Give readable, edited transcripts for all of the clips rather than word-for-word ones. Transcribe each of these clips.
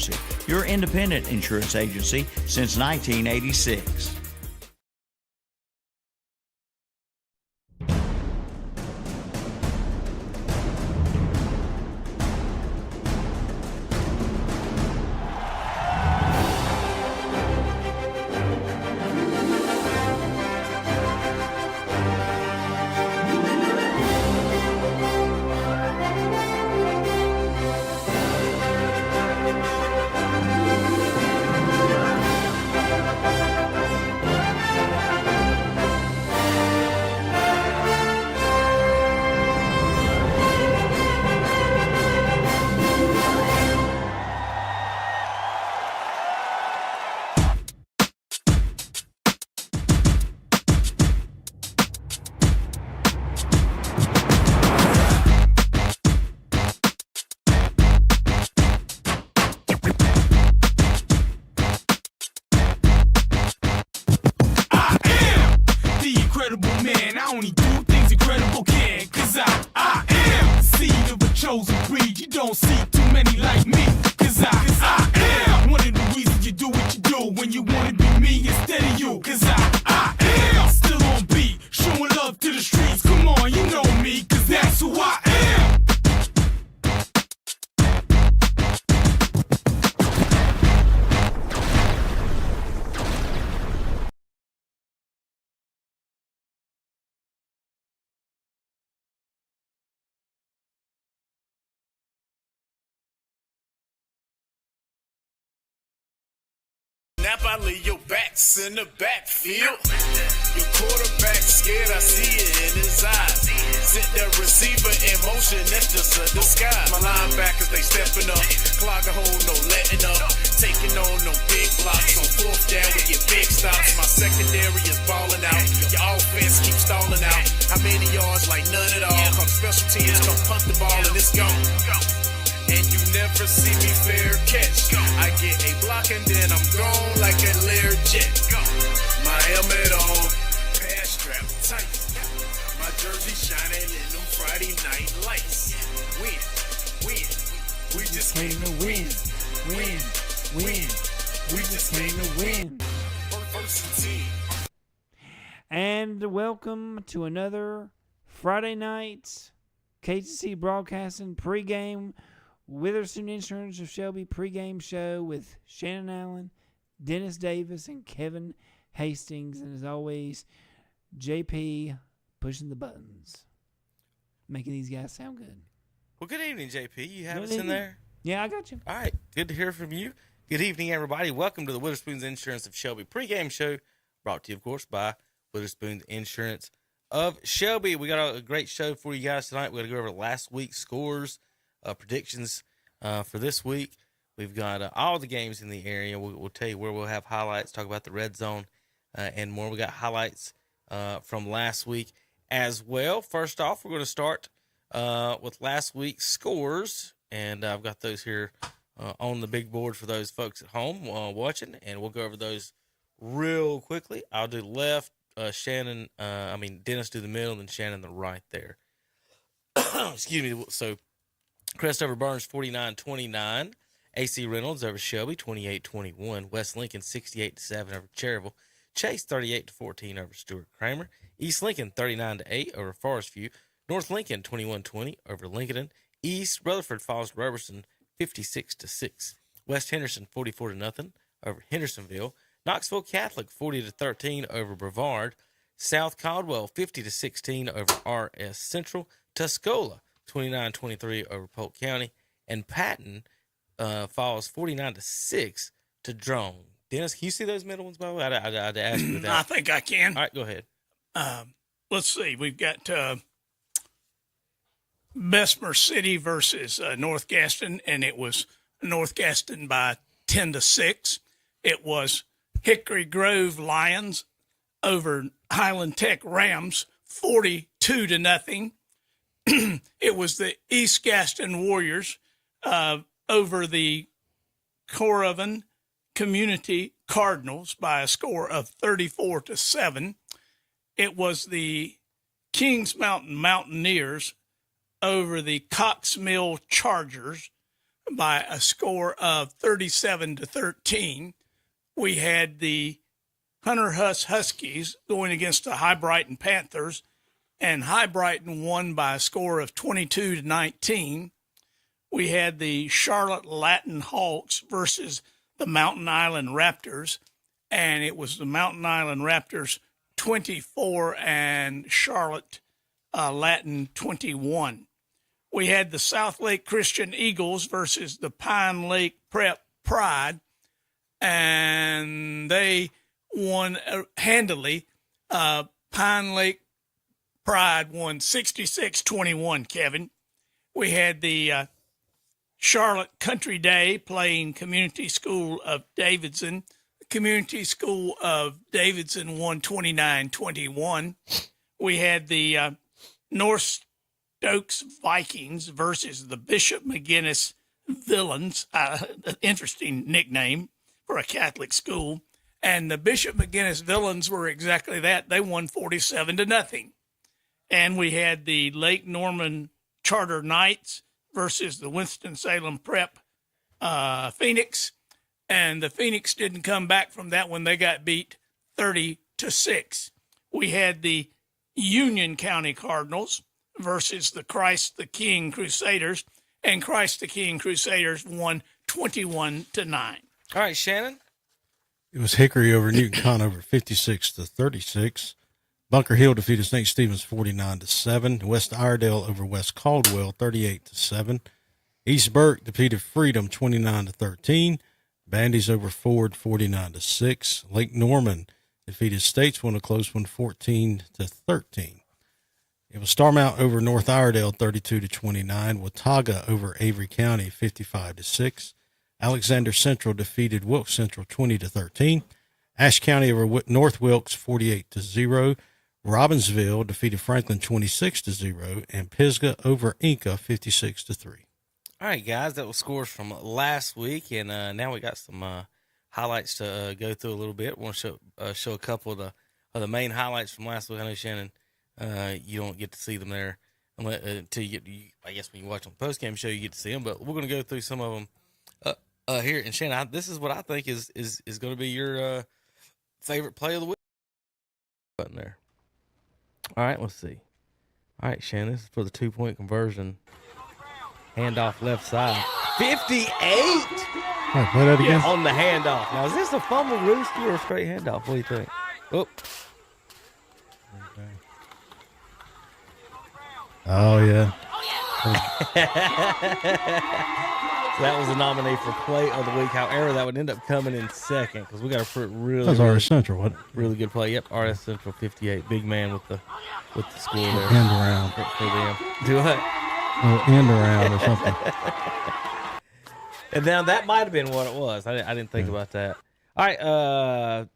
Agency, your independent insurance agency since 1986. I leave your backs in the backfield. Your quarterback scared, I see it in his eyes. Sent the receiver in motion, that's just a disguise. My linebackers, they stepping up. Clog a hole, no letting up. Taking on no big blocks. On fourth down, we get big stops. My secondary is balling out. Your offense keeps stalling out. How many yards? Like none at all. Come special teams, come punt the ball and it's gone. And you never see me fair catch. I get a block and then I'm gone like a Lear jet. My helmet on, pass strap tight. My jersey shining in them Friday night lights. Win. We just came to win. We just came to win. First and 10. And welcome to another Friday night KTC Broadcasting pregame Witherspoon Insurance of Shelby pregame show with Shannon Allen, Dennis Davis, and Kevin Hastings. And as always, JP pushing the buttons, making these guys sound good. Well, good evening, JP. You have us in there? Yeah, I got you. All right. Good to hear from you. Good evening, everybody. Welcome to the Witherspoon's Insurance of Shelby pregame show, brought to you, of course, by Witherspoon's Insurance of Shelby. We got a great show for you guys tonight. We're going to go over last week's scores, predictions for this week. We've got all the games in the area. We'll tell you where we'll have highlights, talk about the red zone, and more. We got highlights from last week as well. First off, we're going to start with last week's scores, and I've got those here on the big board for those folks at home watching, and we'll go over those real quickly. I'll do left, Dennis do the middle, and then Shannon the right there. Excuse me. So Crest over Burns 49-29. AC Reynolds over Shelby 28-21. West Lincoln 68-7 over Cherryville. Chase 38-14 over Stuart Kramer. East Lincoln 39-8 over Forest View. North Lincoln 21-20 over Lincoln. East Rutherford falls to Robertson 56-6. West Henderson 44-0 over Hendersonville. Knoxville Catholic 40-13 over Brevard. South Caldwell 50-16 over RS Central. Tuscola 29-23 over Polk County, and Patton falls 49-6 to Drone. Dennis, can you see those middle ones, by the way? I'd ask you that. I think I can. All right, go ahead. Let's see. We've got Bessemer City versus North Gaston, and it was North Gaston by 10-6. It was Hickory Grove Lions over Highland Tech Rams, 42-0. It was the East Gaston Warriors over the Corovan Community Cardinals by a score of 34-7. It was the Kings Mountain Mountaineers over the Cox Mill Chargers by a score of 37-13. We had the Hunter Huskies going against the High Brighton Panthers, and High Brighton won by a score of 22-19. We had the Charlotte Latin Hawks versus the Mountain Island Raptors, and it was the Mountain Island Raptors 24 and Charlotte Latin 21. We had the South Lake Christian Eagles versus the Pine Lake Prep Pride, and they won handily. Pine Lake Pride won 66-21, Kevin. We had the Charlotte Country Day playing Community School of Davidson. Community School of Davidson won 29-21. We had the North Stokes Vikings versus the Bishop McGinnis Villains. Interesting nickname for a Catholic school. And the Bishop McGinnis Villains were exactly that. They won 47-0. And we had the Lake Norman Charter Knights versus the Winston-Salem Prep Phoenix. And the Phoenix didn't come back from that one. They got beat 30-6. We had the Union County Cardinals versus the Christ the King Crusaders. And Christ the King Crusaders won 21-9. All right, Shannon. It was Hickory over Newton Conover 56-36. Bunker Hill defeated St. Stephen's 49-7. West Iredale over West Caldwell 38-7. East Burke defeated Freedom 29-13. Bandy's over Ford 49-6. Lake Norman defeated Statesville in a close one 14-13. It was Starmount over North Iredale 32-29. Watauga over Avery County 55-6. Alexander Central defeated Wilkes Central 20-13. Ashe County over North Wilkes 48-0. Robbinsville defeated Franklin 26-0, and Pisgah over Inca 56-3. All right, guys, that was scores from last week, and now we got some highlights to go through a little bit. We want to show a couple of the main highlights from last week. I know, Shannon, you don't get to see them there until you get. I guess when you watch on the postgame show, you get to see them. But we're going to go through some of them here. And Shannon, this is what I think is going to be your favorite play of the week. Button there. All right, let's see. All right, Shannon, this is for the 2-point conversion. Handoff left side. 58! Right, play that again. On the handoff. Now, is this a fumble rooster or a straight handoff? What do you think? Oh. Okay. Oh, yeah. So that was the nominee for play of the week. However, that would end up coming in second because we got a really That was RS Central, what? Really good play. Yep, RS Central 58. Big man with the score there. End around. For them. Do what? End around or something. And now that might have been what it was. I didn't think about that. All right, and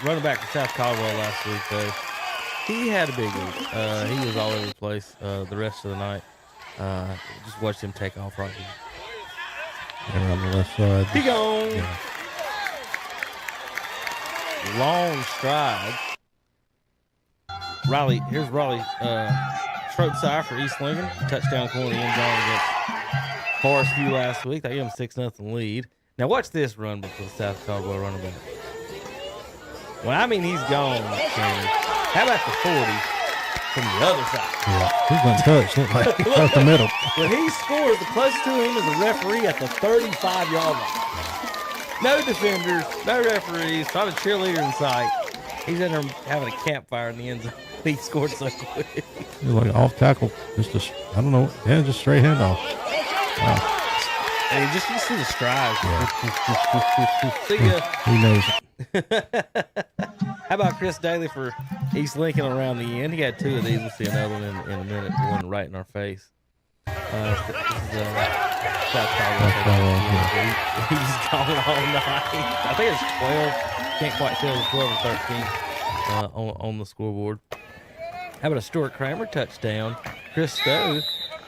running back to South Caldwell last week, though, he had a big week. He was all over the place the rest of the night. Just watched him take off right here. They're on the left side. He gone. Yeah. Long stride. Here's Raleigh Tropeside for East Lincoln. Touchdown corner in the end zone against Forest View last week. They gave him 6-0 lead. Now watch this run before South Caldwell running back. Well, I mean, he's gone. How about the 40 from the other side? Yeah, he's been touched. Looked like he touched the middle. When he scores, the closest to him is a referee at the 35-yard line. No defenders, no referees, not a cheerleader in sight. He's in there having a campfire in the end zone. He scored so quick. It was like off tackle. Just straight handoff. Wow. And you see the strides. Yeah. See ya. He knows it. How about Chris Daly for East Lincoln around the end? He got two of these. We'll see another one in a minute. One right in our face. South Carolina. He's gone all night. I think it's 12. Can't quite tell. It's 12 or 13 on the scoreboard. How about a Stuart Kramer touchdown? Chris Stowe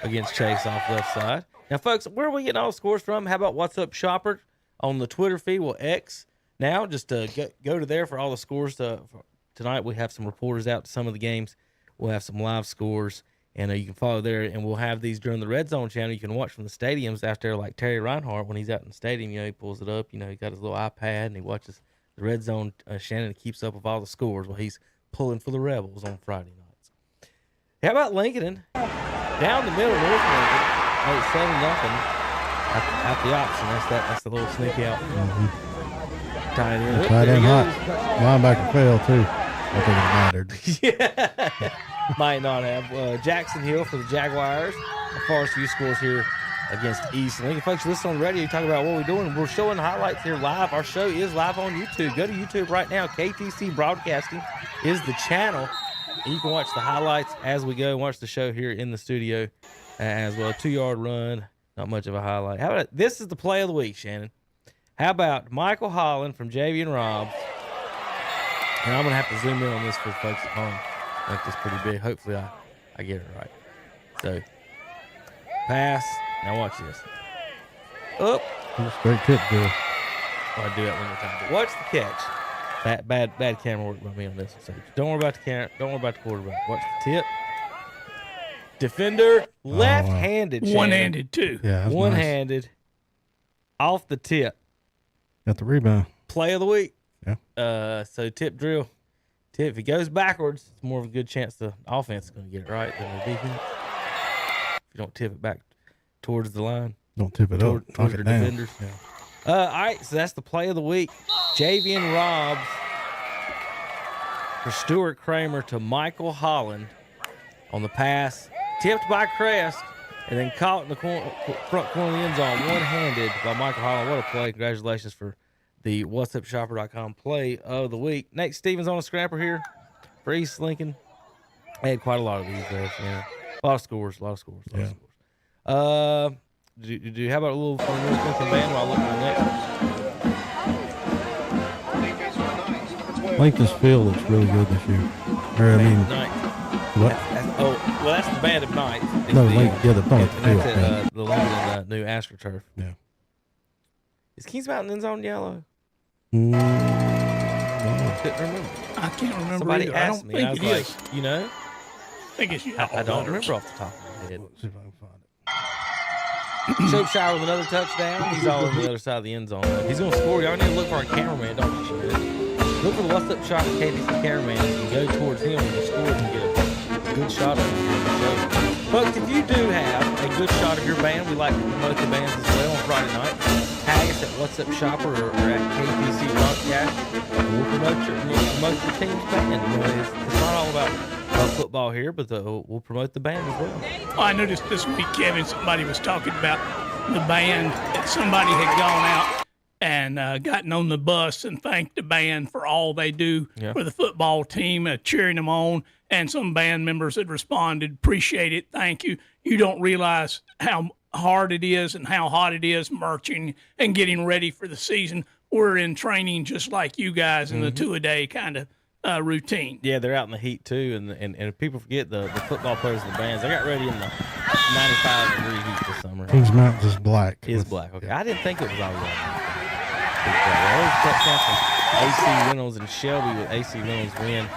against Chase off left side. Now, folks, where are we getting all the scores from? How about What's Up Shopper on the Twitter feed? Well, X now. Just go to there for all the scores. Tonight we have some reporters out to some of the games. We'll have some live scores And you can follow there, and we'll have these during the Red Zone channel. You can watch from the stadiums out there, like Terry Reinhardt when he's out in the stadium. He pulls it up. He got his little iPad, and he watches the Red Zone. Shannon keeps up with all the scores while he's pulling for the Rebels on Friday nights. How about Lincoln? Down the middle, North Lincoln, 7-0 out the option. That's the little sneak out. Tight end. Tight end hot. Linebacker fell too. I think it mattered. Yeah. Might not have. Jackson Hill for the Jaguars. As far as few scores here against East Lincoln. Folks, listen on the radio, talk about what we're doing. We're showing highlights here live. Our show is live on YouTube. Go to YouTube right now. KTC Broadcasting is the channel. And you can watch the highlights as we go. Watch the show here in the studio as well. 2-yard run. Not much of a highlight. How about this is the play of the week, Shannon. How about Michael Holland from JV and Robs? And I'm going to have to zoom in on this for the folks at home. Make this pretty big. Hopefully I get it right. So, pass. Now watch this. Up. Straight tip, Bill. I'll do that one more time. But watch the catch. Bad camera work by me on this one. So don't worry about the camera. Don't worry about the quarterback. Watch the tip. Defender, left-handed. Wow. One-handed, too. Yeah, one-handed. Nice. Off the tip. Got the rebound. Play of the week. Yeah. So tip drill. Tip. If he goes backwards, it's more of a good chance the offense is going to get it right than the defense. If you don't tip it back towards the line. Don't tip it up. Towards your defenders. Yeah. All right, so that's the play of the week. Javian Robs for Stuart Kramer to Michael Holland on the pass. Tipped by Crest and then caught in the front corner of the end zone, one-handed by Michael Holland. What a play. Congratulations for the whatsupshopper.com play of the week. Nate Stevens on a scrapper here for East Lincoln. I had quite a lot of these there. Yeah. A lot of scores. How about a little from the North Lincoln band while I look at the next? Lincoln's field looks really good this year. What? That's the band of night. No, Lincoln. Yeah, the field. That's the Lincoln new AstroTurf. Yeah. Is Kings Mountain end zone yellow? No. Couldn't remember. I can't remember. Somebody either. asked me. I was like, you know? I think it's I don't remember off the top of my head. Let's see if I can find it. Shropshire with another touchdown. He's all on the other side of the end zone. He's going to score. Y'all need to look for our cameraman, don't you? Look for the What's Up Shot KTC cameraman and go towards him when you score and get a good shot of him. Folks, if you do have a good shot of your band, we like to promote the bands as well on Friday night. Tag us at What's Up Shopper or at KTC Broadcast. We'll promote your team's band. It's not all about football here, but we'll promote the band as well. I noticed this week, Kevin, somebody was talking about the band, that somebody had gone out and gotten on the bus and thanked the band for all they do for the football team, cheering them on. And some band members had responded, appreciate it, thank you. You don't realize how hard it is and how hot it is marching and getting ready for the season. We're in training just like you guys in the two-a-day kind of routine. Yeah, they're out in the heat too, and people forget the football players and the bands. I got ready in the 95-degree heat this summer. Kings Mountain is black. It is black. Okay, I didn't think it was all white. There's a touchdown from AC Reynolds and Shelby with AC Reynolds win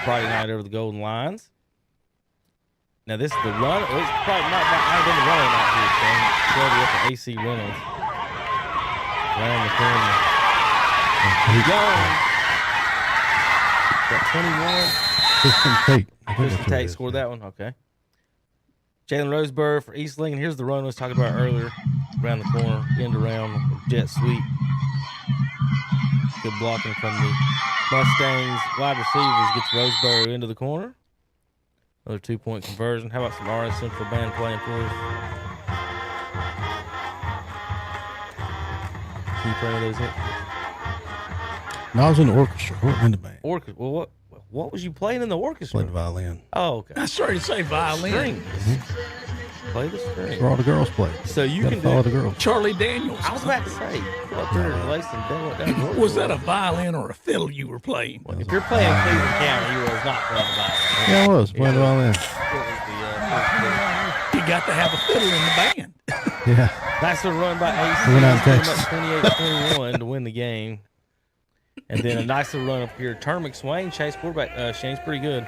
Friday night over the Golden Lions. Now this is the run. It's probably not have been the running out here, Shane. Shelby up to AC Reynolds. Around the corner. Young. Got 21. Tristan Tate. Tristan Tate scored that one. Okay. Jalen Roseburg for East Lincoln. Here's the run I was talking about earlier. Around the corner, end around, jet sweep. Good blocking from the Mustangs. Wide receivers gets Roseburg into the corner. Another 2-point conversion. How about some RS Central band playing for us? Can you play any of those hits? No, I was in the orchestra. I wasn't in the band. Orchestra. Well, what was you playing in the orchestra? Played the violin. Oh, okay. I started to say violin. Play the string. That's where all the girls play. So you gotta can follow the girls. Charlie Daniels. I was about to say, go up there and listen. Was that a violin or a fiddle you were playing? Well, if you're playing Cleveland County, you was not playing violin. Yeah, I was playing the violin. You got to have a fiddle in the band. Yeah. Nice little run by AC. We went out in Texas. 28-21 to win the game. And then a nice little run up here. Term McSwain, Chase quarterback. Shane's pretty good.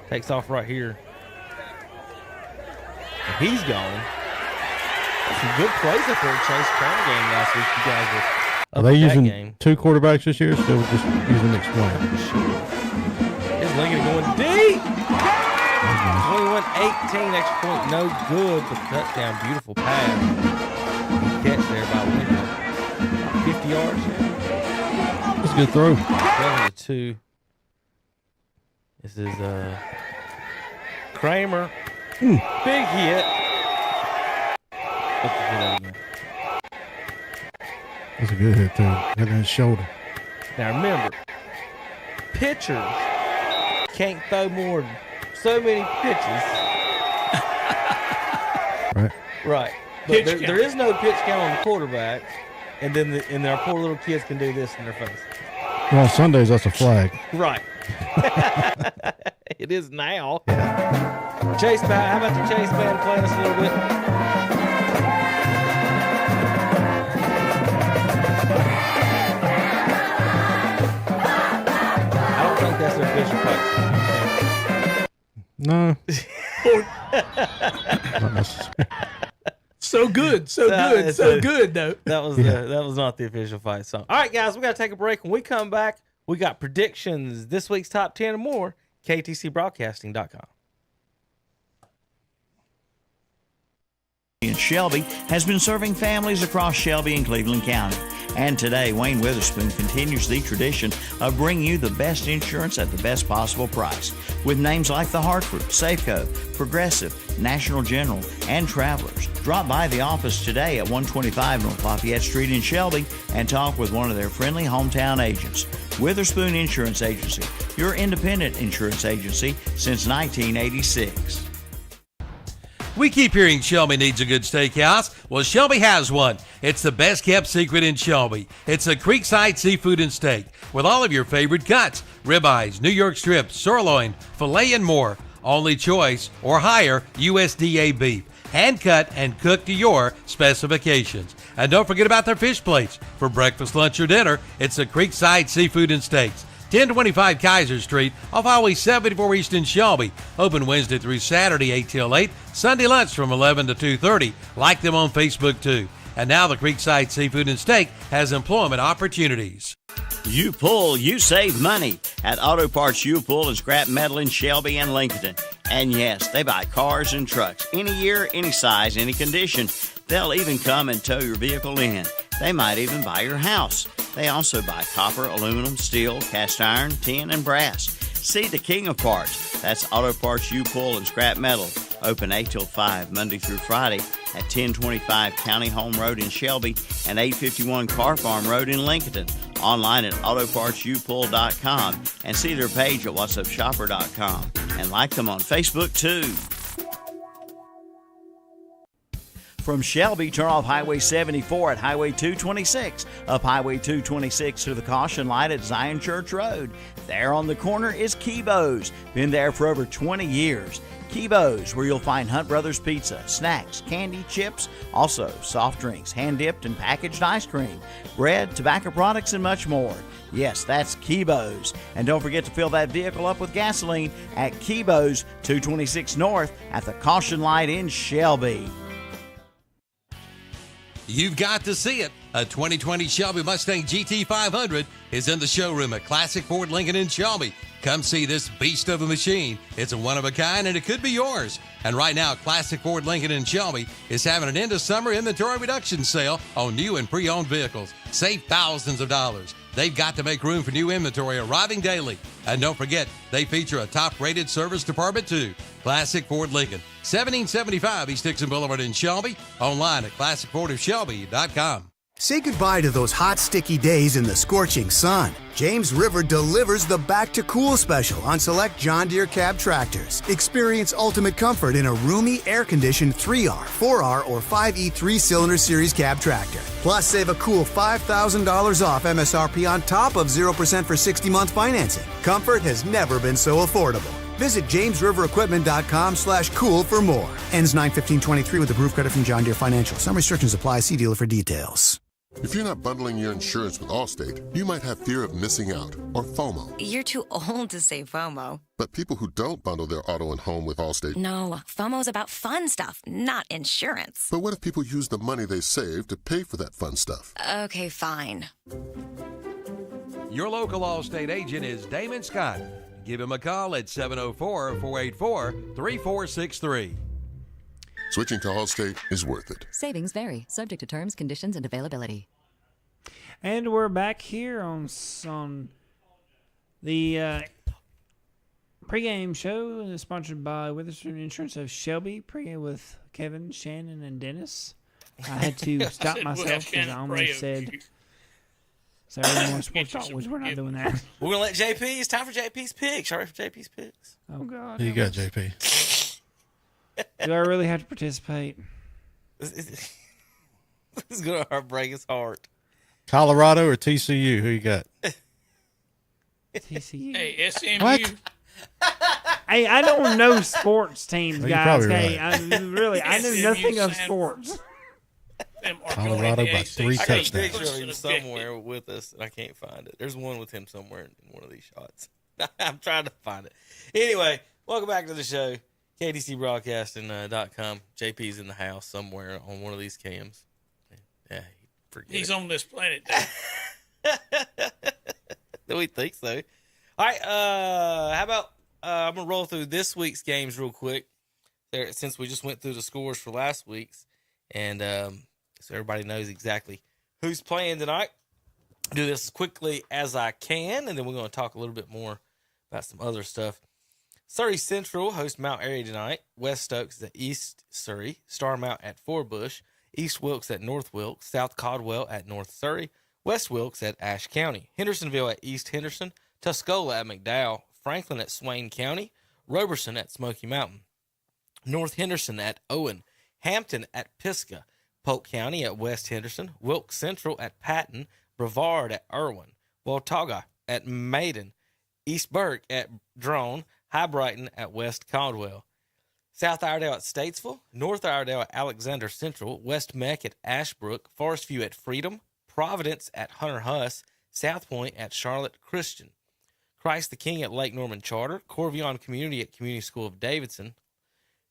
Takes off right here. He's gone. Some good plays up there at Chase Crown game last week. You guys were Are they using two quarterbacks this year? Still just using mixed one. Here's Lincoln going deep. 21-18, extra point, no good, but touchdown, beautiful pass. Good catch there by Lincoln. 50 yards. That's a good throw. 7-2. This is Kramer. Big hit. That's a good hit, too. Got in his shoulder. Now remember, pitchers can't throw more than so many pitches. Right. Right. But there is no pitch count on the quarterback, and then our poor little kids can do this in their face. Well, on Sundays, that's a flag. Right. It is now. Yeah. Chase band, how about the Chase band playing us a little bit? I don't think that's their official fight. No. Not necessarily. So good, so good though. That was not the official fight song. All right, guys, we got to take a break. When we come back, we got predictions, this week's top 10 and more. KTCBroadcasting.com. In Shelby has been serving families across Shelby and Cleveland County. And today, Wayne Witherspoon continues the tradition of bringing you the best insurance at the best possible price. With names like The Hartford, Safeco, Progressive, National General, and Travelers. Drop by the office today at 125 North Lafayette Street in Shelby and talk with one of their friendly hometown agents. Witherspoon Insurance Agency, your independent insurance agency since 1986. We keep hearing Shelby needs a good steakhouse. Well, Shelby has one. It's the best kept secret in Shelby. It's a Creekside Seafood and Steak with all of your favorite cuts, ribeyes, New York strips, sirloin, filet, and more. Only choice or higher USDA beef. Hand cut and cooked to your specifications. And don't forget about their fish plates. For breakfast, lunch, or dinner, it's the Creekside Seafood and Steaks. 1025 Kaiser Street off Highway 74 East in Shelby. Open Wednesday through Saturday, 8 till 8. Sunday lunch from 11 to 2:30. Like them on Facebook too. And now the Creekside Seafood and Steak has employment opportunities. You pull, you save money at Auto Parts U Pull and Scrap Metal in Shelby and Lincoln. And yes, they buy cars and trucks any year, any size, any condition. They'll even come and tow your vehicle in. They might even buy your house. They also buy copper, aluminum, steel, cast iron, tin, and brass. See the king of parts. That's Auto Parts U Pull and Scrap Metal. Open 8 till 5, Monday through Friday at 1025 County Home Road in Shelby and 851 Car Farm Road in Lincoln. Online at autopartsupull.com and see their page at whatsupshopper.com. And like them on Facebook too. From Shelby, turn off Highway 74 at Highway 226, up Highway 226 to the caution light at Zion Church Road. There on the corner is Kibo's. Been there for over 20 years. Kibo's, where you'll find Hunt Brothers Pizza, snacks, candy, chips, also soft drinks, hand-dipped and packaged ice cream, bread, tobacco products, and much more. Yes, that's Kibo's. And don't forget to fill that vehicle up with gasoline at Kibo's, 226 North at the caution light in Shelby. You've got to see it. A 2020 Shelby Mustang GT 500 is in the showroom at Classic Ford Lincoln in Shelby. Come see this beast of a machine. It's a one-of-a-kind, and it could be yours. And right now, Classic Ford Lincoln in Shelby is having an end-of-summer inventory reduction sale on new and pre-owned vehicles. Save thousands of dollars. They've got to make room for new inventory arriving daily. And don't forget, they feature a top-rated service department, too. Classic Ford Lincoln, 1775 East Dixon Boulevard in Shelby. Online at classicfordofshelby.com. Say goodbye to those hot, sticky days in the scorching sun. James River delivers the Back to Cool special on select John Deere cab tractors. Experience ultimate comfort in a roomy, air-conditioned 3R, 4R, or 5E 3-cylinder series cab tractor. Plus, save a cool $5,000 off MSRP on top of 0% for 60-month financing. Comfort has never been so affordable. Visit JamesRiverEquipment.com/cool for more. Ends 9/15/23 with approved credit from John Deere Financial. Some restrictions apply. See dealer for details. If you're not bundling your insurance with Allstate, you might have fear of missing out, or FOMO. You're too old to say FOMO. But people who don't bundle their auto and home with Allstate... No, FOMO's about fun stuff, not insurance. But what if people use the money they save to pay for that fun stuff? Okay, fine. Your local Allstate agent is Damon Scott. Give him a call at 704-484-3463. Switching to Allstate is worth it. Savings vary, subject to terms, conditions, and availability. And we're back here on the pregame show sponsored by Witherspoon Insurance of Shelby. Pregame with Kevin, Shannon, and Dennis. I had to stop myself because I almost said Saturday morning sports talk, which we're not doing that. We're going to let JP. It's time for JP's picks. Y'all ready for JP's picks? Oh, God. Who you got, JP? Do I really have to participate? This is going to break his heart. Colorado or TCU? Who you got? TCU. Hey, SMU. What? Hey, I don't know sports teams, Well, you're guys. probably Hey, right. I know SMU nothing of Sanford. sports. Them are Colorado going by to the 3 ACC. I got a touchdowns. picture of him First somewhere with us, and I can't find it. There's one with him somewhere in one of these shots. I'm trying to find it. Anyway, welcome back to the show. KTCBroadcasting.com. JP's in the house somewhere on one of these cams. Yeah, forget He's it. on this planet. Do we think so? All right, how about I'm going to roll through this week's games real quick there, since we just went through the scores for last week's, and so everybody knows exactly who's playing tonight. Do this as quickly as I can, and then we're going to talk a little bit more about some other stuff. Surrey Central hosts Mount Airy tonight. West Stokes is at East Surrey. Starmount at Forbush. East Wilkes at North Wilkes. South Caldwell at North Surrey. West Wilkes at Ashe County. Hendersonville at East Henderson. Tuscola at McDowell. Franklin at Swain County. Roberson at Smoky Mountain. North Henderson at Owen. Hampton at Pisgah. Polk County at West Henderson. Wilkes Central at Patton. Brevard at Irwin. Watauga at Maiden. East Burke at Drone. High Brighton at West Caldwell. South Iredale at Statesville. North Iredale at Alexander Central. West Meck at Ashbrook. Forest View at Freedom. Providence at Hunter Huss. South Point at Charlotte Christian. Christ the King at Lake Norman Charter. Corvion Community at Community School of Davidson.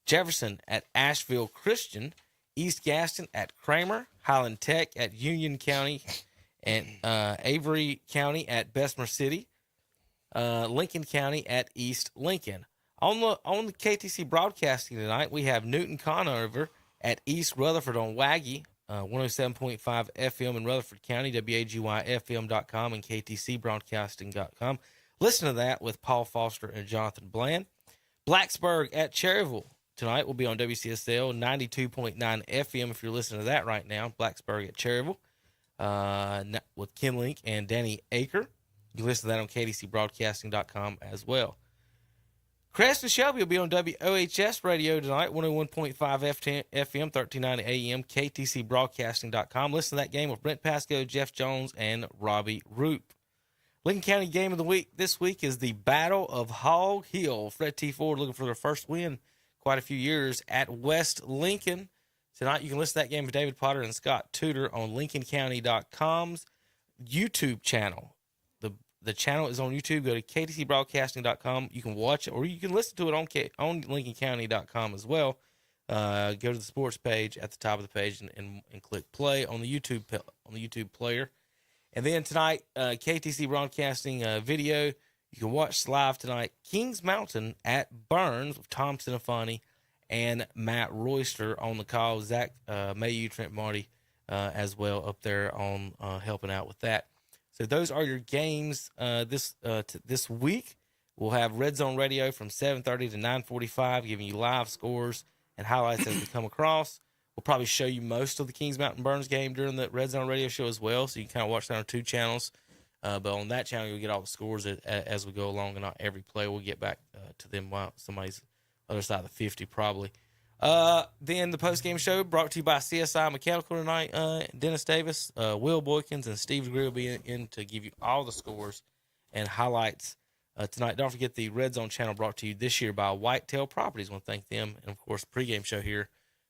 Jefferson at Asheville Christian. East Gaston at Kramer. Highland Tech at Union County. And Avery County at Bessemer City. Lincoln County at East Lincoln. On the KTC broadcasting tonight, we have Newton Conover at East Rutherford on Waggy, 107.5 FM in Rutherford County, WAGYFM.com and KTCBroadcasting.com. Listen to that with Paul Foster and Jonathan Bland. Blacksburg at Cherryville tonight will be on WCSL 92.9 FM if you're listening to that right now. Blacksburg at Cherryville with Ken Link and Danny Aker. You can listen to that on KTCBroadcasting.com as well. Creston Shelby will be on WOHS radio tonight, 101.5 FM, 1390 AM, KTCBroadcasting.com. Listen to that game with Brent Pasco, Jeff Jones, and Robbie Roop. Lincoln County game of the week this week is the Battle of Hog Hill. Fred T. Ford looking for their first win quite a few years at West Lincoln. Tonight you can listen to that game with David Potter and Scott Tudor on LincolnCounty.com's YouTube channel. The channel is on YouTube. Go to ktcbroadcasting.com. You can watch it, or you can listen to it on LincolnCounty.com as well. Go to the sports page at the top of the page and click play on the YouTube player. And then tonight, KTC Broadcasting video. You can watch live tonight. Kings Mountain at Burns with Tom Sinafani and Matt Royster on the call. Zach Mayu, Trent Marty as well up there on helping out with that. So those are your games this week. We'll have Red Zone Radio from 7:30 to 9:45, giving you live scores and highlights as they come across. We'll probably show you most of the Kings Mountain Burns game during the Red Zone Radio show as well, so you can kind of watch that on 2 channels. But on that channel, you'll get all the scores as we go along, and not every play. We'll get back to them while somebody's other side of the 50 probably. Then the post-game show brought to you by CSI Mechanical tonight. Dennis Davis, Will Boykins, and Steve Degree will be in to give you all the scores and highlights tonight. Don't forget the Red Zone channel brought to you this year by Whitetail Properties. I want to thank them. And, of course, the pregame show here,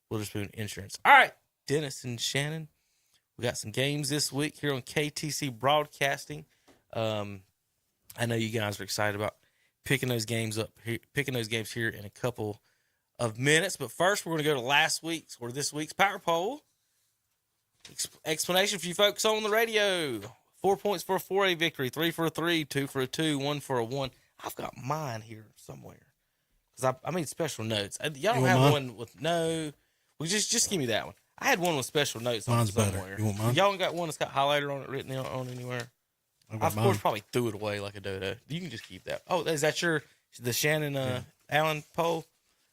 Witherspoon Insurance. All right, Dennis and Shannon, We got some games this week here on KTC Broadcasting. I know you guys are excited about picking those games here in a couple of minutes. But first, we're going to go to this week's Power Poll. Explanation for you folks on the radio. 4 points for a 4A victory, 3 for a 3, 2 for a 2, 1 for a 1. I've got mine here somewhere because I made special notes. Y'all don't have one with no. Well, just give me that one. I had one with special notes on it somewhere. Better. You want mine? Y'all got one that's got highlighter on it, written on anywhere? I, of course, probably threw it away like a dodo. You can just keep that. Oh, is that the Shannon Allen poll?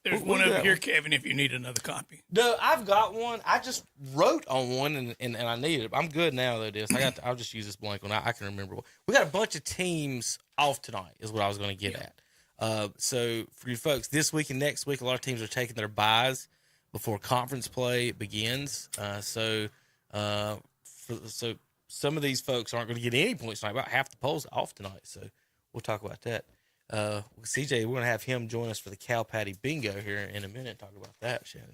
There's one over here, Kevin, if you need another copy. No, I've got one. I just wrote on one, and I need it. I'm good now, though, this. I'll just use this blank one. I can remember. We got a bunch of teams off tonight is what I was going to get at. So, for you folks, this week and next week, a lot of teams are taking their byes before conference play begins. So some of these folks aren't going to get any points tonight. About half the polls off tonight, so we'll talk about that. CJ, we're going to have him join us for the Cow Patty Bingo here in a minute. Talk about that, Shannon.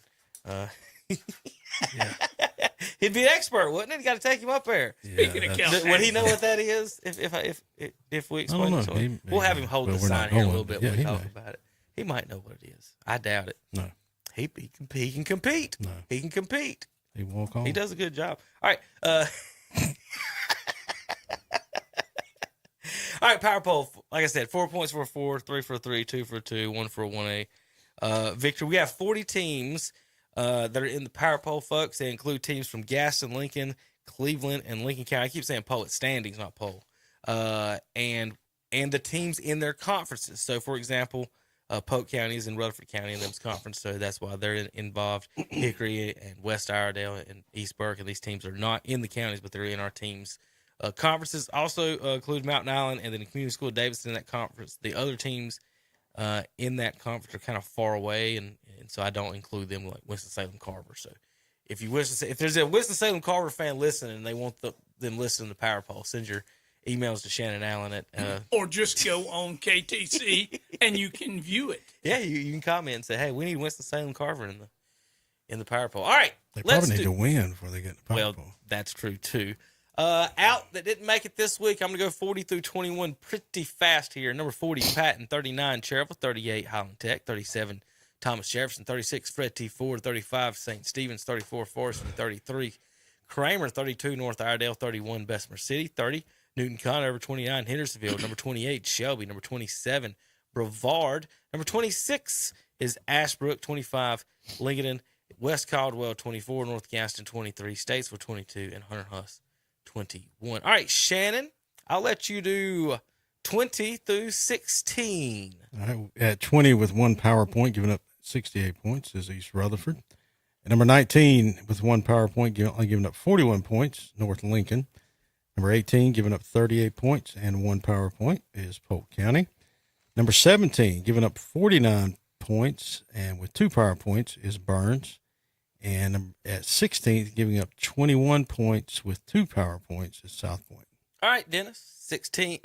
He'd be an expert, wouldn't it? You got to take him up there. Speaking of Cow Patty, would he know what that is? If we explain it to him, we'll have him hold the sign here a little bit when we talk about it. He might know what it is. I doubt it. No, he can compete. No, he can compete. He walk on. He does a good job. All right. All right, Power Poll. Like I said, 4 points for a 4, 3 for a 3, 2 for a 2, 1 for a 1A. Victor, we have 40 teams that are in the Power Poll, folks. They include teams from Gaston, Lincoln, Cleveland, and Lincoln County. I keep saying poll. It's standings, not poll. And the teams in their conferences. So, for example, Polk County is in Rutherford County in those conference, so that's why they're involved. Hickory and West Iredale and East Burke, and these teams are not in the counties, but they're in our teams. Conferences also include Mountain Island and then the Community School of Davidson in that conference. The other teams in that conference are kind of far away, and so I don't include them like Winston-Salem Carver. So if there's a Winston-Salem Carver fan listening and they want them listening to Power Poll, send your emails to Shannon Allen at or just go on KTC and you can view it. Yeah, you can comment and say, hey, we need Winston-Salem Carver in the Power Poll. All right, they probably need to win before they get in the Power Poll. Well, that's true too. Out that didn't make it this week, I'm going to go 40 through 21 pretty fast here. Number 40, Patton, 39, Cherville, 38, Highland Tech, 37, Thomas Jefferson, 36, Fred T. Ford, 35, St. Stephen's, 34, Forest, 33, Kramer, 32, North Iredale, 31, Bessemer City, 30, Newton Conover, 29, Hendersonville, number 28, Shelby, number 27, Brevard, number 26 is Ashbrook, 25, Lincoln, West Caldwell, 24, North Gaston, 23, Statesville, 22, and Hunter Huss, 21. All right, Shannon, I'll let you do 20 through 16. All right, at 20 with one power point, giving up 68 points is East Rutherford. At number 19 with one power point, giving up 41 points, North Lincoln. Number 18 giving up 38 points and one power point is Polk County. Number 17 giving up 49 points and with two power points is Burns. And at 16th, giving up 21 points with two power points is South Point. All right, Dennis, 15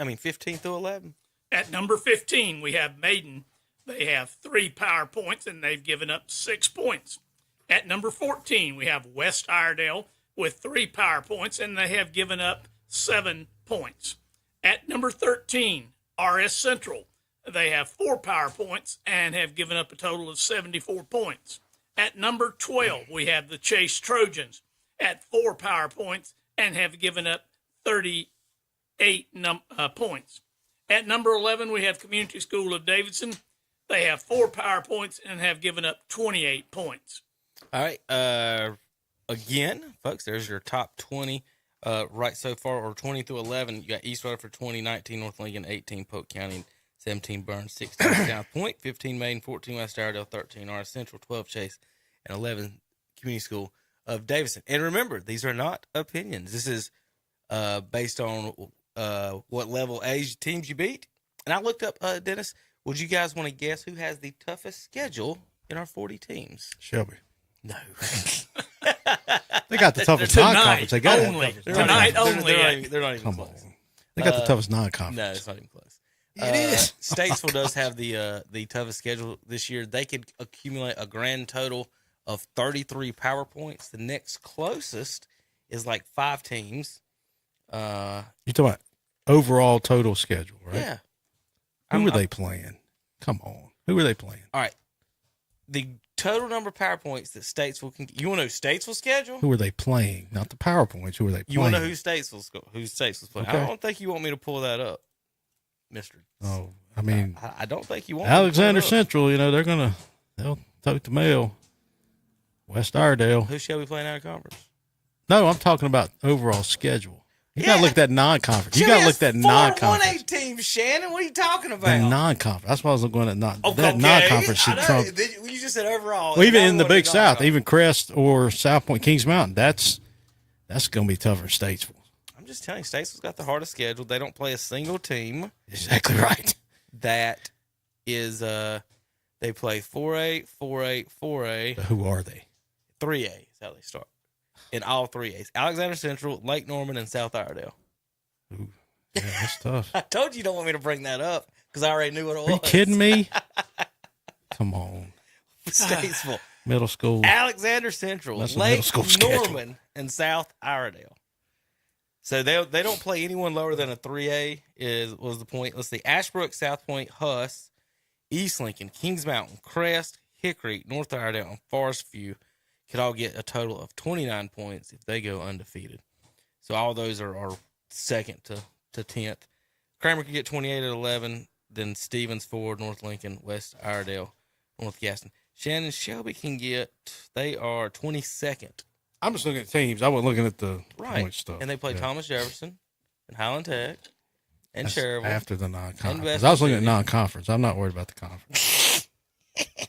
through 11. At number 15, we have Maiden. They have 3 power points, and they've given up 6 points. At number 14, we have West Iredale with 3 power points, and they have given up 7 points. At number 13, RS Central. They have 4 power points and have given up a total of 74 points. At number 12, we have the Chase Trojans at 4 power points and have given up 38 points. At number 11, we have Community School of Davidson. They have 4 power points and have given up 28 points. All right. Again, folks, there's your top 20 right so far, or 20 through 11. You got East Rutherford 20, 19 North Lincoln, 18 Polk County, 17 Burns, 16 South Point, 15 Maiden, 14 West Iredale, 13 RS Central, 12 Chase, and 11 Community School of Davidson. And remember, these are not opinions. This is based on what level age teams you beat. And I looked up, Dennis, would you guys want to guess who has the toughest schedule in our 40 teams? Shelby. No. They got the toughest non-conference. They got Tonight only. They're not even close. They got the toughest non-conference. No, it's not even close. It is. Statesville does have the toughest schedule this year. They could accumulate a grand total of 33 power points. The next closest is like 5 teams. You're talking about overall total schedule, right? Yeah. Who are they playing? Come on. Who are they playing? All right. The total number of PowerPoints that Statesville can. You want to know Statesville's schedule? Who are they playing? Not the PowerPoints. Who are they playing? You want to know who Statesville's playing? Okay. I don't think you want me to pull that up, Mister. Oh, I mean, I don't think you want Alexander me to pull it up. Central, they'll tote the mail. West Iredale. Who shall we play in our conference? No, I'm talking about overall schedule. You got to look at that non-conference. You Shelby got to look has at that 4 non-conference. 1A teams, Shannon. What are you talking about? The non-conference. That's why I was going at that Okay. non-conference I should know. trump. You just said overall. Well, even That's in the what Big you're South, talking even Crest or South Point, Kings Mountain, that's going to be tougher than Statesville. about. I'm just telling you, Statesville's got the hardest schedule. They don't play a single team. Exactly right. That is, they play 4A, 4A, 4A. Who are they? 3A is how they start. In all 3As. Alexander Central, Lake Norman, and South Iredale. Ooh, yeah, that's tough. I told you you don't want me to bring that up because I already knew what it was. Are you kidding me? Come on. Statesville. Middle school. Alexander Central, That's a middle Lake school schedule. Norman, and South Iredale. So they don't play anyone lower than a 3A was the point. Let's see. Ashbrook, South Point, Huss, East Lincoln, Kings Mountain, Crest, Hickory, North Iredale, and Forest View could all get a total of 29 points if they go undefeated. So all those are second to 10th. Kramer could get 28 at 11. Then Stevens, Ford, North Lincoln, West Iredale, North Gaston. Shannon Shelby can get, they are 22nd. I'm just looking at teams. I wasn't looking at the Right. point stuff. And they play Yeah. Thomas Jefferson and Highland Tech and That's Cherville. after the And non-conference. West I was looking at Virginia. non-conference. I'm not worried about the conference.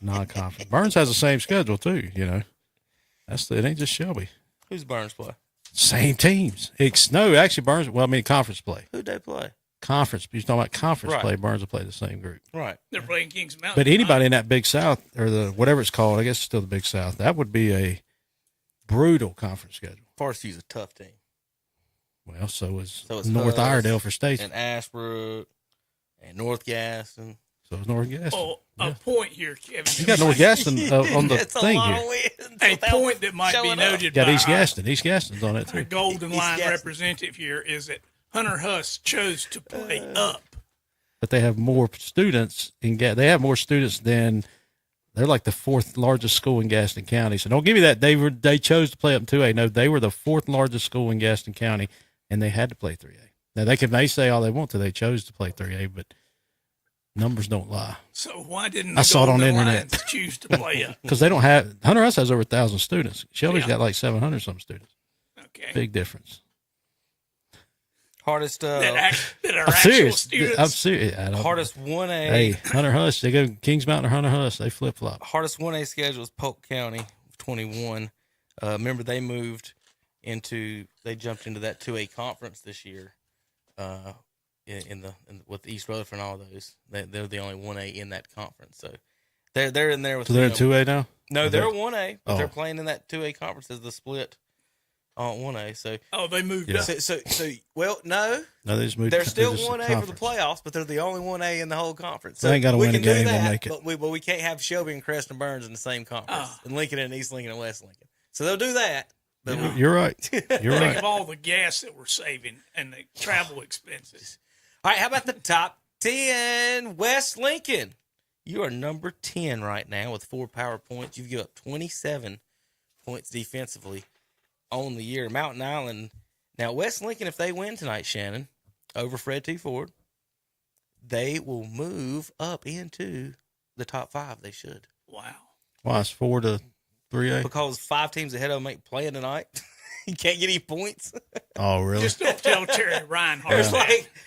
Non-conference. Burns has the same schedule too. It ain't just Shelby. Who's Burns play? Same teams. Actually, Burns. Well, I mean, conference play. Who'd they play? Conference. You're talking about conference Right. play. Burns will play the same group. Right. They're playing Kings Mountain. But anybody in that Big South or the whatever it's called, I guess it's still the Big South. That would be a brutal conference schedule. Forest View's a tough team. Well, so is So it's North Huss Iredale for States. and Ashbrook and North Gaston. So is North Gaston. Oh, a point here, Kevin. You got North Gaston on the It's a thing lot here. of wins A without point that might be showing up. noted Got by East Gaston. East Gaston's on it our too. Golden East Line Gaston. representative here is that Hunter Huss chose to play up. But they have more students they have more students than they're like the 4th largest school in Gaston County. So don't give me that they chose to play up in 2A. No, they were the 4th largest school in Gaston County, and they had to play 3A. Now they say all they want to. They chose to play 3A, but numbers don't lie. So why didn't I the saw it on Golden the internet. Lions choose to play up? Because they don't have Hunter Huss has over 1,000 students. Shelby's Yeah. got like 700 some students. Okay. Big difference. Hardest that are I'm actual serious. students. I'm serious. I don't- hardest 1A. Hey, Hunter Huss. They go Kings Mountain or Hunter Huss. They flip flop. Hardest 1A schedule is Polk County, 21. Remember, they jumped into that 2A conference this year with East Rutherford and all those. They're the only 1A in that conference. So they're in there with So they're in 2A now. No, Or they're 1A, but they're Oh. playing in that 2A conference as the split on 1A. So, Oh, they moved Yeah. up. well, no, No, they just moved. they're to still just 1A for the conference. playoffs, but they're the only 1A in the whole conference. They ain't gotta we win a can do game to that, make it. But we can't have Shelby and Crest and Burns in the same conference, Ah. and Lincoln and East Lincoln and West Lincoln. So they'll do that. But You're right. You're Think right. of all the gas that we're saving and the travel expenses. All right, how about the top 10? West Lincoln. You are number 10 right now with 4 power points. You've given up 27 points defensively on the year. Mountain Island. Now, West Lincoln, if they win tonight, Shannon, over Fred T. Ford, they will move up into the top 5. They should. Wow. Why it's 4 to 3A? Because 5 teams ahead of them ain't playing tonight. You can't get any points. Oh, really? Just don't tell Terry Reinhardt.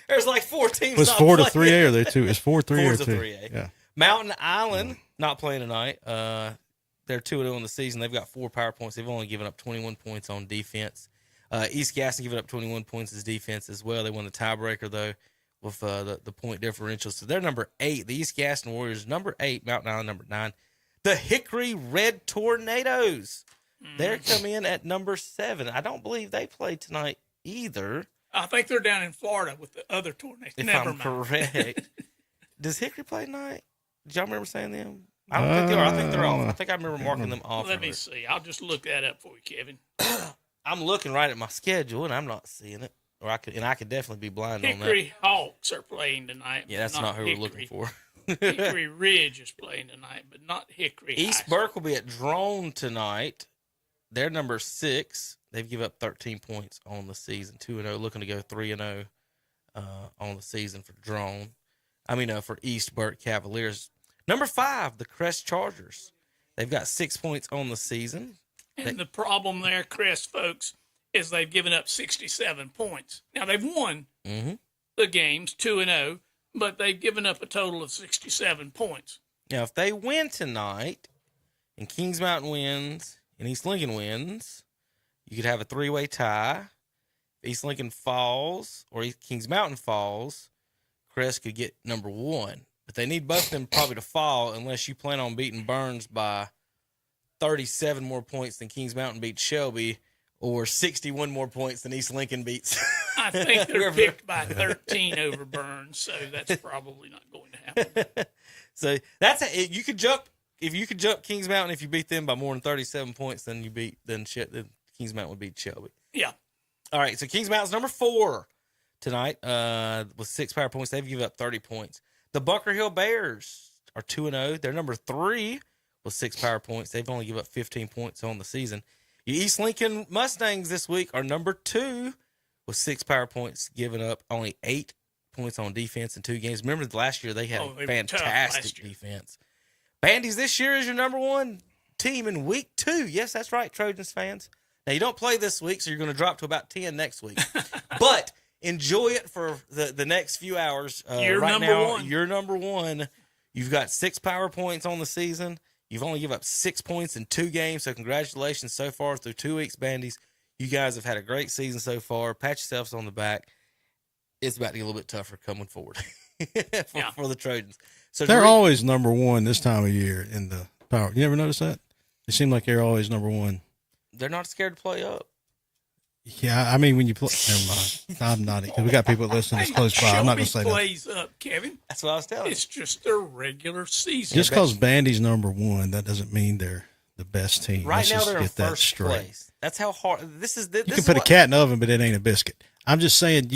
There's like 4 teams. Was not 4 to playing. 3A or they 2? It's 4 3 or 4 to 2. 3A. Yeah. Mountain Island not playing tonight. They're 2-0 in the season. They've got 4 power points. They've only given up 21 points on defense. East Gaston giving up 21 points as defense as well. They won the tiebreaker though with the point differential. So they're number 8. The East Gaston Warriors number 8. Mountain Island number 9. The Hickory Red Tornadoes. They're come in at number 7. I don't believe they play tonight either. I think they're down in Florida with the other tornadoes. If Never I'm mind. correct. Does Hickory play tonight? Did y'all remember saying them? I don't think they are. I think they're off. I think I remember marking them off. Let me see. I'll just look that up for you, Kevin. I'm looking right at my schedule, and I'm not seeing it. Or I could definitely be blind on that. Hickory Hawks are playing tonight. Yeah, that's not who we're looking for. Hickory Ridge is playing tonight, but not Hickory. East Burke will be at Drone tonight. They're number 6. They've given up 13 points on the season, 2-0, looking to go 3-0 on the season for Drone. For East Burke Cavaliers. Number 5, the Crest Chargers. They've got 6 points on the season. And the problem there, Crest folks, is they've given up 67 points. Now, they've won the games 2-0, but they've given up a total of 67 points. Now, if they win tonight, and Kings Mountain wins, and East Lincoln wins, you could have a 3-way tie. If East Lincoln falls, or Kings Mountain falls, Crest could get number 1. But they need both of them probably to fall unless you plan on beating Burns by 37 more points than Kings Mountain beats Shelby, or 61 more points than East Lincoln beats. I think they're picked by 13 over Burns, so that's probably not going to happen. So that's you could jump if you could jump Kings Mountain if you beat them by more than 37 points, then Kings Mountain would beat Shelby. Yeah. All right, so Kings Mountain's number 4 tonight with 6 power points. They've given up 30 points. The Bunker Hill Bears are 2-0. They're number 3 with 6 power points. They've only given up 15 points on the season. The East Lincoln Mustangs this week are number 2 with 6 power points, giving up only 8 points on defense in 2 games. Remember last year they had a fantastic defense. Bandy's this year is your number 1 team in week 2. Yes, that's right, Trojans fans. Now, you don't play this week, so you're going to drop to about 10 next week. But enjoy it for the next few hours. You're right number now, 1. You're number 1. You've got 6 power points on the season. You've only given up 6 points in 2 games, so congratulations so far through 2 weeks, Bandies. You guys have had a great season so far. Pat yourselves on the back. It's about to get a little bit tougher coming forward for the Trojans. So they're always number 1 this time of year in the power. You ever notice that? They seem like they're always number 1. They're not scared to play up. Yeah, when you play, never mind. I'm not. Because we got people listening that's close by. I'm not going to say that. Plays up, Kevin. That's what I was telling you. It's just their regular season. Just because Bandy's number 1, that doesn't mean they're the best team. Right now they're in first place. That's how hard this is. You can put a cat in the oven, but it ain't a biscuit. I'm just saying,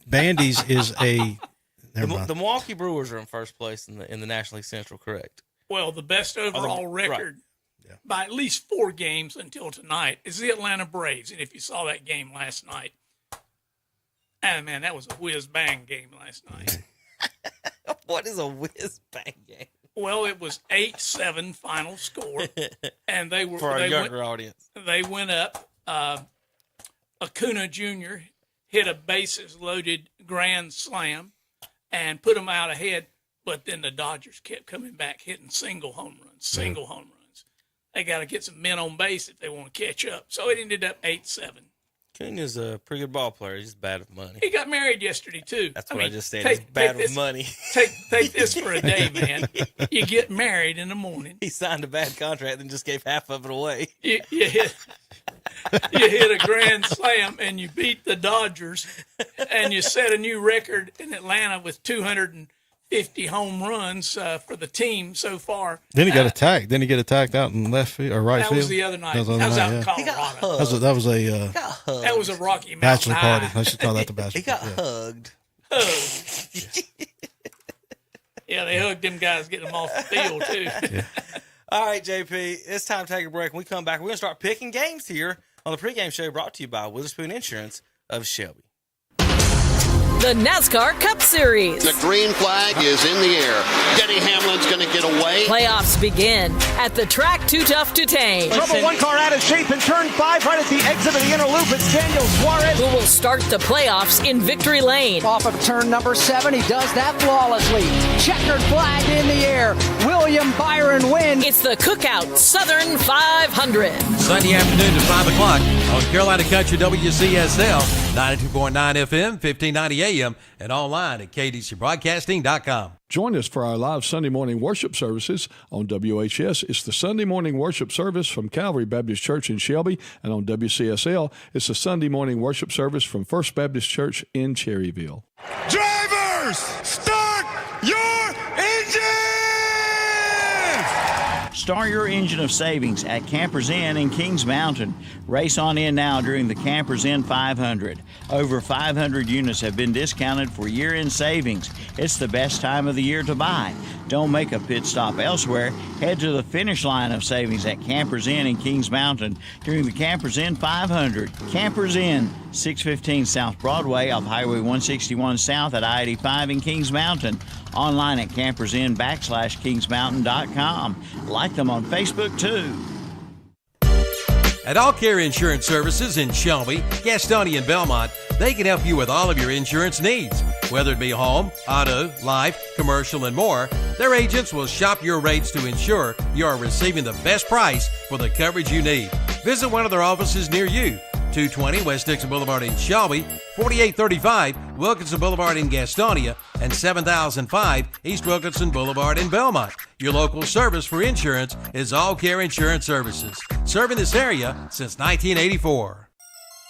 Bandy's is a. The Milwaukee Brewers are in first place in the National League Central, correct? Well, the best overall record by at least 4 games until tonight is the Atlanta Braves. And if you saw that game last night, man, that was a whiz-bang game last night. What is a whiz-bang game? Well, it was 8-7 final score, and they were for a younger audience. They went up. Acuna Jr. hit a bases-loaded grand slam and put them out ahead. But then the Dodgers kept coming back, hitting single home runs. They got to get some men on base if they want to catch up. So it ended up 8-7. Acuna's a pretty good ball player. He's bad with money. He got married yesterday, too. That's what I just said. He's bad with money. Take this for a day, man. You get married in the morning. He signed a bad contract and just gave half of it away. You hit a grand slam and you beat the Dodgers and you set a new record in Atlanta with 250 home runs for the team so far. Then he got attacked. Then he get attacked out in left field or right field. That was the other night. That was out in Colorado. That was a Rocky Mountain bachelor High. party. Let's just call that the bachelor. He got hugged. Yeah, they hugged them guys getting them off the field too. Yeah. All right, JP, it's time to take a break. When we come back, we're going to start picking games here on the pregame show brought to you by Witherspoon Insurance of Shelby. The NASCAR Cup Series. The green flag is in the air. Denny Hamlin's going to get away. Playoffs begin at the track Too Tough to Tame. Trouble, one car out of shape in turn 5 right at the exit of the inner loop. It's Daniel Suarez. Who will start the playoffs in Victory Lane. Off of turn number 7, he does that flawlessly. Checkered flag in the air. William Byron wins. It's the Cookout Southern 500. Sunday afternoon at 5 o'clock on Carolina Country WCSL, 92.9 FM, 1590 AM, and online at kdcbroadcasting.com. Join us for our live Sunday morning worship services on WHS. It's the Sunday morning worship service from Calvary Baptist Church in Shelby, and on WCSL, it's the Sunday morning worship service from First Baptist Church in Cherryville. Drivers, start your engines! Start your engine of savings at Campers Inn in Kings Mountain. Race on in now during the Campers Inn 500. Over 500 units have been discounted for year-end savings. It's the best time of the year to buy. Don't make a pit stop elsewhere. Head to the finish line of savings at Campers Inn in Kings Mountain during the Campers Inn 500. Campers Inn, 615 South Broadway off Highway 161 South at I-85 in Kings Mountain. Online at campersinn.com/kingsmountain.com. Like them on Facebook too. At All Care Insurance Services in Shelby, Gastonia, and Belmont, they can help you with all of your insurance needs. Whether it be home, auto, life, commercial, and more, their agents will shop your rates to ensure you are receiving the best price for the coverage you need. Visit one of their offices near you. 220 West Dixon Boulevard in Shelby, 4835 Wilkinson Boulevard in Gastonia, and 7005 East Wilkinson Boulevard in Belmont. Your local service for insurance is All Care Insurance Services, serving this area since 1984.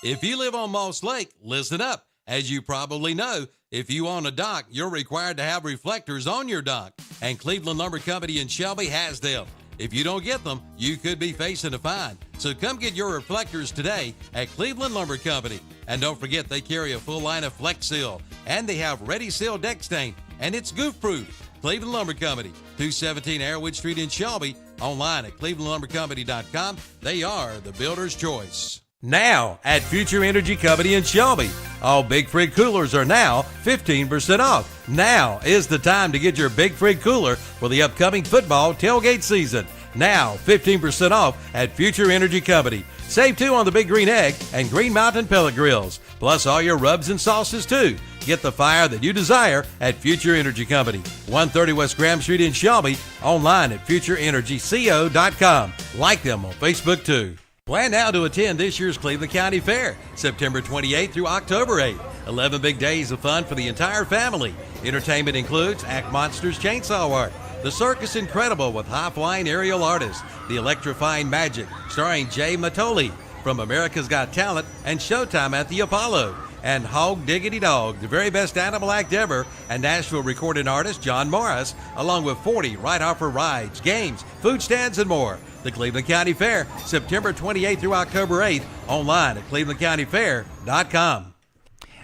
If you live on Moss Lake, listen up. As you probably know, if you own a dock, you're required to have reflectors on your dock, and Cleveland Lumber Company in Shelby has them. If you don't get them, you could be facing a fine. So come get your reflectors today at Cleveland Lumber Company. And don't forget, they carry a full line of Flex Seal, and they have Ready Seal deck stain, and it's goof proof. Cleveland Lumber Company, 217 Airwood Street in Shelby. Online at clevelandlumbercompany.com. They are the builder's choice. Now at Future Energy Company in Shelby, all Big Frig coolers are now 15% off. Now is the time to get your Big Frig cooler for the upcoming football tailgate season. Now 15% off at Future Energy Company. Save too on the Big Green Egg and Green Mountain pellet grills, plus all your rubs and sauces too. Get the fire that you desire at Future Energy Company, 130 West Graham Street in Shelby. Online at futureenergyco.com. Like them on Facebook too. Plan now to attend this year's Cleveland County Fair, September 28th through October 8th. 11 big days of fun for the entire family. Entertainment includes Act Monsters Chainsaw Art, The Circus Incredible with high-flying aerial artists, The Electrifying Magic, starring Jay Matoli from America's Got Talent, and Showtime at the Apollo, and Hog Diggity Dog, the very best animal act ever, and Nashville recording artist John Morris, along with 40 right-offer rides, games, food stands, and more. The Cleveland County Fair, September 28th through October 8th, online at clevelandcountyfair.com.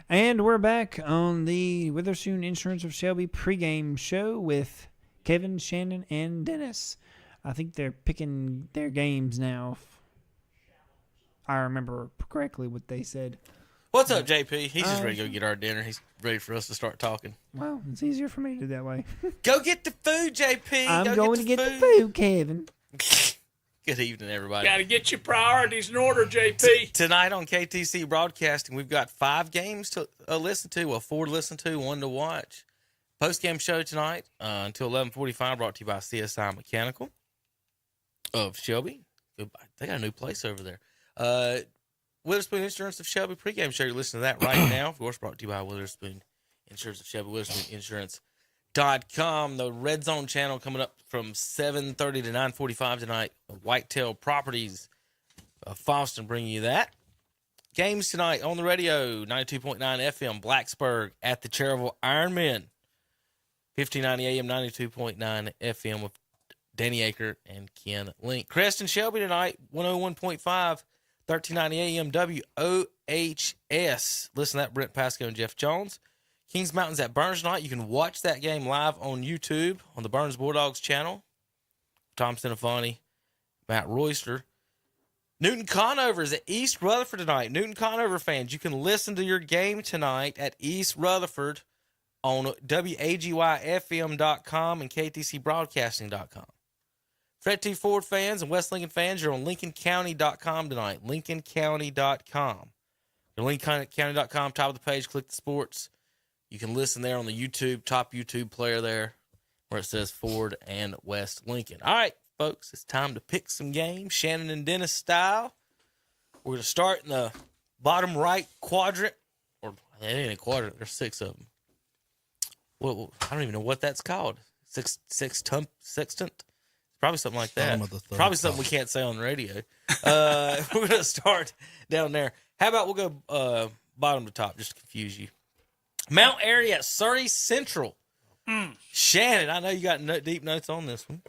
And we're back on the Witherspoon Insurance of Shelby pregame show with Kevin, Shannon, and Dennis. I think they're picking their games now. If I remember correctly what they said. What's up, JP? He's just ready to go get our dinner. He's ready for us to start talking. Well, it's easier for me to do that way. Go get the food, JP. I'm going to get the food, Kevin. Good evening, everybody. Got to get your priorities in order, JP. Tonight on KTC Broadcasting, we've got 5 games to listen to, 4 to listen to, 1 to watch. Post-game show tonight until 11:45, brought to you by CSI Mechanical of Shelby. They got a new place over there. Witherspoon Insurance of Shelby pregame show. You're listening to that right now. Of course, brought to you by Witherspoon Insurance of Shelby, WitherspoonInsurance.com. The Red Zone channel coming up from 7:30 to 9:45 tonight. Whitetail Properties of Foston bringing you that. Games tonight on the radio, 92.9 FM, Blacksburg at the Cherryville Ironmen. 1590 AM, 92.9 FM with Danny Aker and Ken Link. Creston Shelby tonight, 101.5. 1390 AM WOHS. Listen to that, Brent Pasco and Jeff Jones. Kings Mountain's at Burns tonight. You can watch that game live on YouTube on the Burns Bulldogs channel. Tom Sinafani, Matt Royster. Newton Conover is at East Rutherford tonight. Newton Conover fans, you can listen to your game tonight at East Rutherford on WAGYFM.com and KTCBroadcasting.com. Fred T. Ford fans and West Lincoln fans, you're on LincolnCounty.com tonight. LincolnCounty.com. Go to LincolnCounty.com, top of the page, click the sports. You can listen there on the YouTube, top YouTube player there, where it says Ford and West Lincoln. All right, folks, it's time to pick some games, Shannon and Dennis style. We're going to start in the bottom right quadrant. Or, it ain't a quadrant, there's 6 of them. Well, I don't even know what that's called. Sextant? Probably something like that. Probably something we can't say on the radio. We're going to start down there. How about we'll go bottom to top just to confuse you. Mount Airy at Surrey Central. Shannon, I know you got deep notes on this one.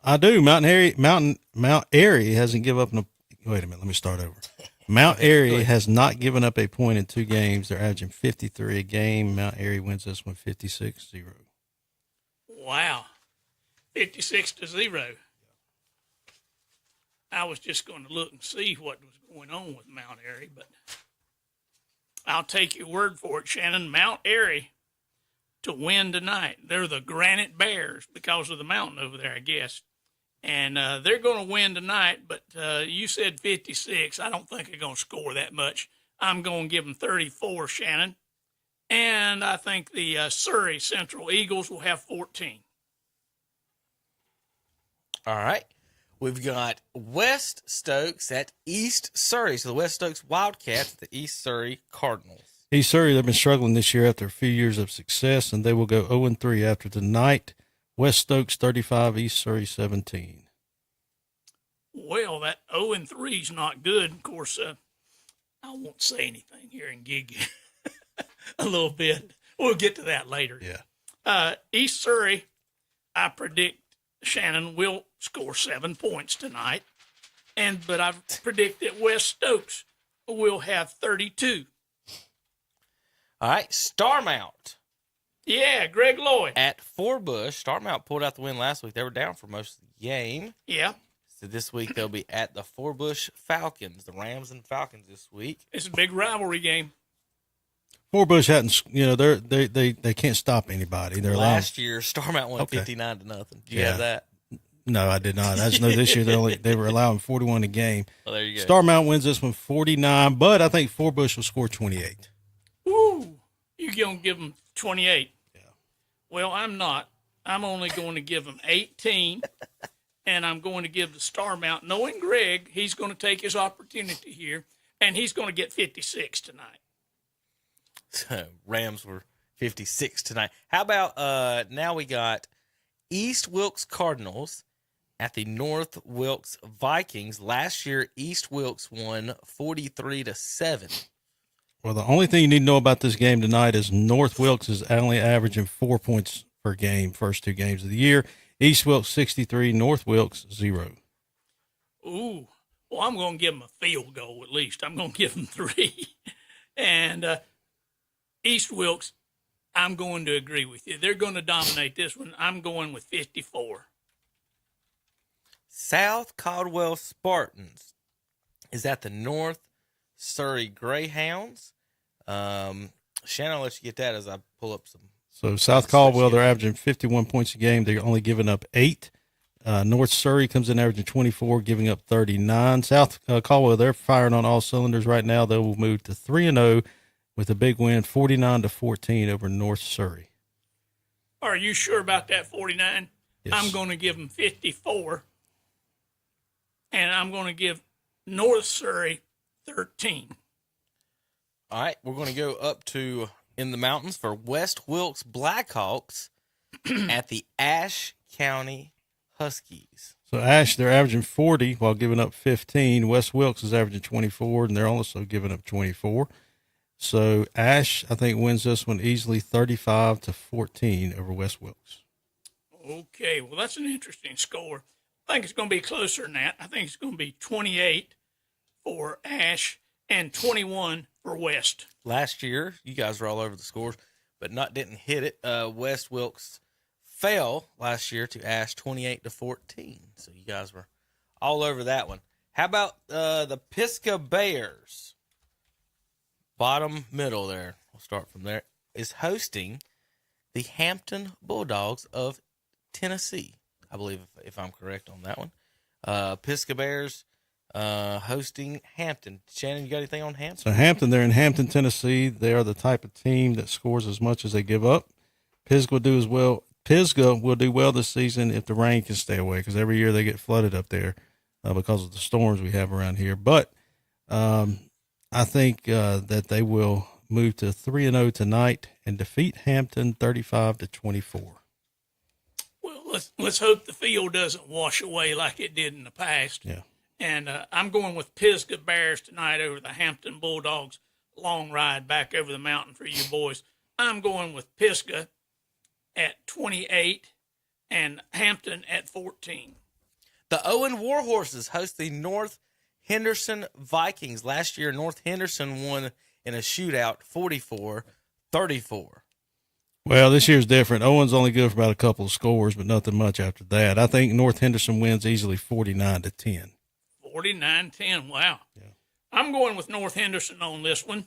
I do. Mount Airy hasn't given up. Wait a minute. Let me start over. Mount Airy has not given up a point in 2 games. They're averaging 53 a game. Mount Airy wins this one 56-0. Wow. 56-0. I was just going to look and see what was going on with Mount Airy, but I'll take your word for it, Shannon. Mount Airy to win tonight. They're the Granite Bears because of the mountain over there, I guess. And they're going to win tonight, but you said 56. I don't think they're going to score that much. I'm going to give them 34, Shannon. And I think the Surrey Central Eagles will have 14. All right. We've got West Stokes at East Surrey. So the West Stokes Wildcats at the East Surrey Cardinals. East Surrey, they've been struggling this year after a few years of success, and they will go 0-3 after tonight. West Stokes 35, East Surrey 17. Well, that 0-3 is not good. Of course, I won't say anything here and gig you a little bit. We'll get to that later. Yeah. East Surrey, I predict Shannon will score 7 points tonight, but I predict that West Stokes will have 32. All right, Starmount. Yeah, Greg Lloyd. At Forbush, Starmount pulled out the win last week. They were down for most of the game. Yeah. So this week they'll be at the Forbush Falcons, the Rams and Falcons this week. It's a big rivalry game. Forbush hadn't, they can't stop anybody. They're last year Starmount won 59-0. Did you have that? No, I did not. I just know this year they were allowing 41 a game. Well, there you go. Starmount wins this one 49, but I think Forbush will score 28. Ooh, you're going to give them 28. Yeah. Well, I'm not. I'm only going to give them 18, and I'm going to give the Starmount, knowing Greg, he's going to take his opportunity here, and he's going to get 56 tonight. So Rams were 56 tonight. How about now we got East Wilkes Cardinals at the North Wilkes Vikings. Last year, East Wilkes won 43-7. Well, the only thing you need to know about this game tonight is North Wilkes is only averaging 4 points per game, first 2 games of the year. East Wilkes 63, North Wilkes 0. Ooh, well, I'm going to give them a field goal at least. I'm going to give them 3. And East Wilkes, I'm going to agree with you. They're going to dominate this one. I'm going with 54. South Caldwell Spartans is at the North Surrey Greyhounds. Shannon, I'll let you get that as I pull up some. So South Caldwell, they're averaging 51 points a game. They're only giving up 8. North Surrey comes in averaging 24, giving up 39. South Caldwell, they're firing on all cylinders right now. They will move to 3-0 with a big win, 49-14 over North Surrey. Are you sure about that 49? Yes. I'm going to give them 54. And I'm going to give North Surrey 13. All right, we're going to go up to in the mountains for West Wilkes Blackhawks at the Ashe County Huskies. So Ashe, they're averaging 40 while giving up 15. West Wilkes is averaging 24, and they're also giving up 24. So Ashe, I think, wins this one easily 35-14 over West Wilkes. Okay, well, that's an interesting score. I think it's going to be closer than that. I think it's going to be 28 for Ashe and 21 for West. Last year, you guys were all over the scores, but didn't hit it. West Wilkes fell last year to Ashe 28-14. So you guys were all over that one. How about the Pisgah Bears? Bottom middle there. We'll start from there. Is hosting the Hampton Bulldogs of Tennessee. I believe, if I'm correct on that one. Pisgah Bears hosting Hampton. Shannon, you got anything on Hampton? So Hampton, they're in Hampton, Tennessee. They are the type of team that scores as much as they give up. Pisgah will do as well. Pisgah will do well this season if the rain can stay away, because every year they get flooded up there because of the storms we have around here. But I think that they will move to 3-0 tonight and defeat Hampton 35-24. Well, let's hope the field doesn't wash away like it did in the past. Yeah. And I'm going with Pisgah Bears tonight over the Hampton Bulldogs. Long ride back over the mountain for you boys. I'm going with Pisgah at 28 and Hampton at 14. The Owen Warhorses host the North Henderson Vikings. Last year, North Henderson won in a shootout 44-34. Well, this year's different. Owen's only good for about a couple of scores, but nothing much after that. I think North Henderson wins easily 49-10. 49-10, wow. Yeah. I'm going with North Henderson on this one,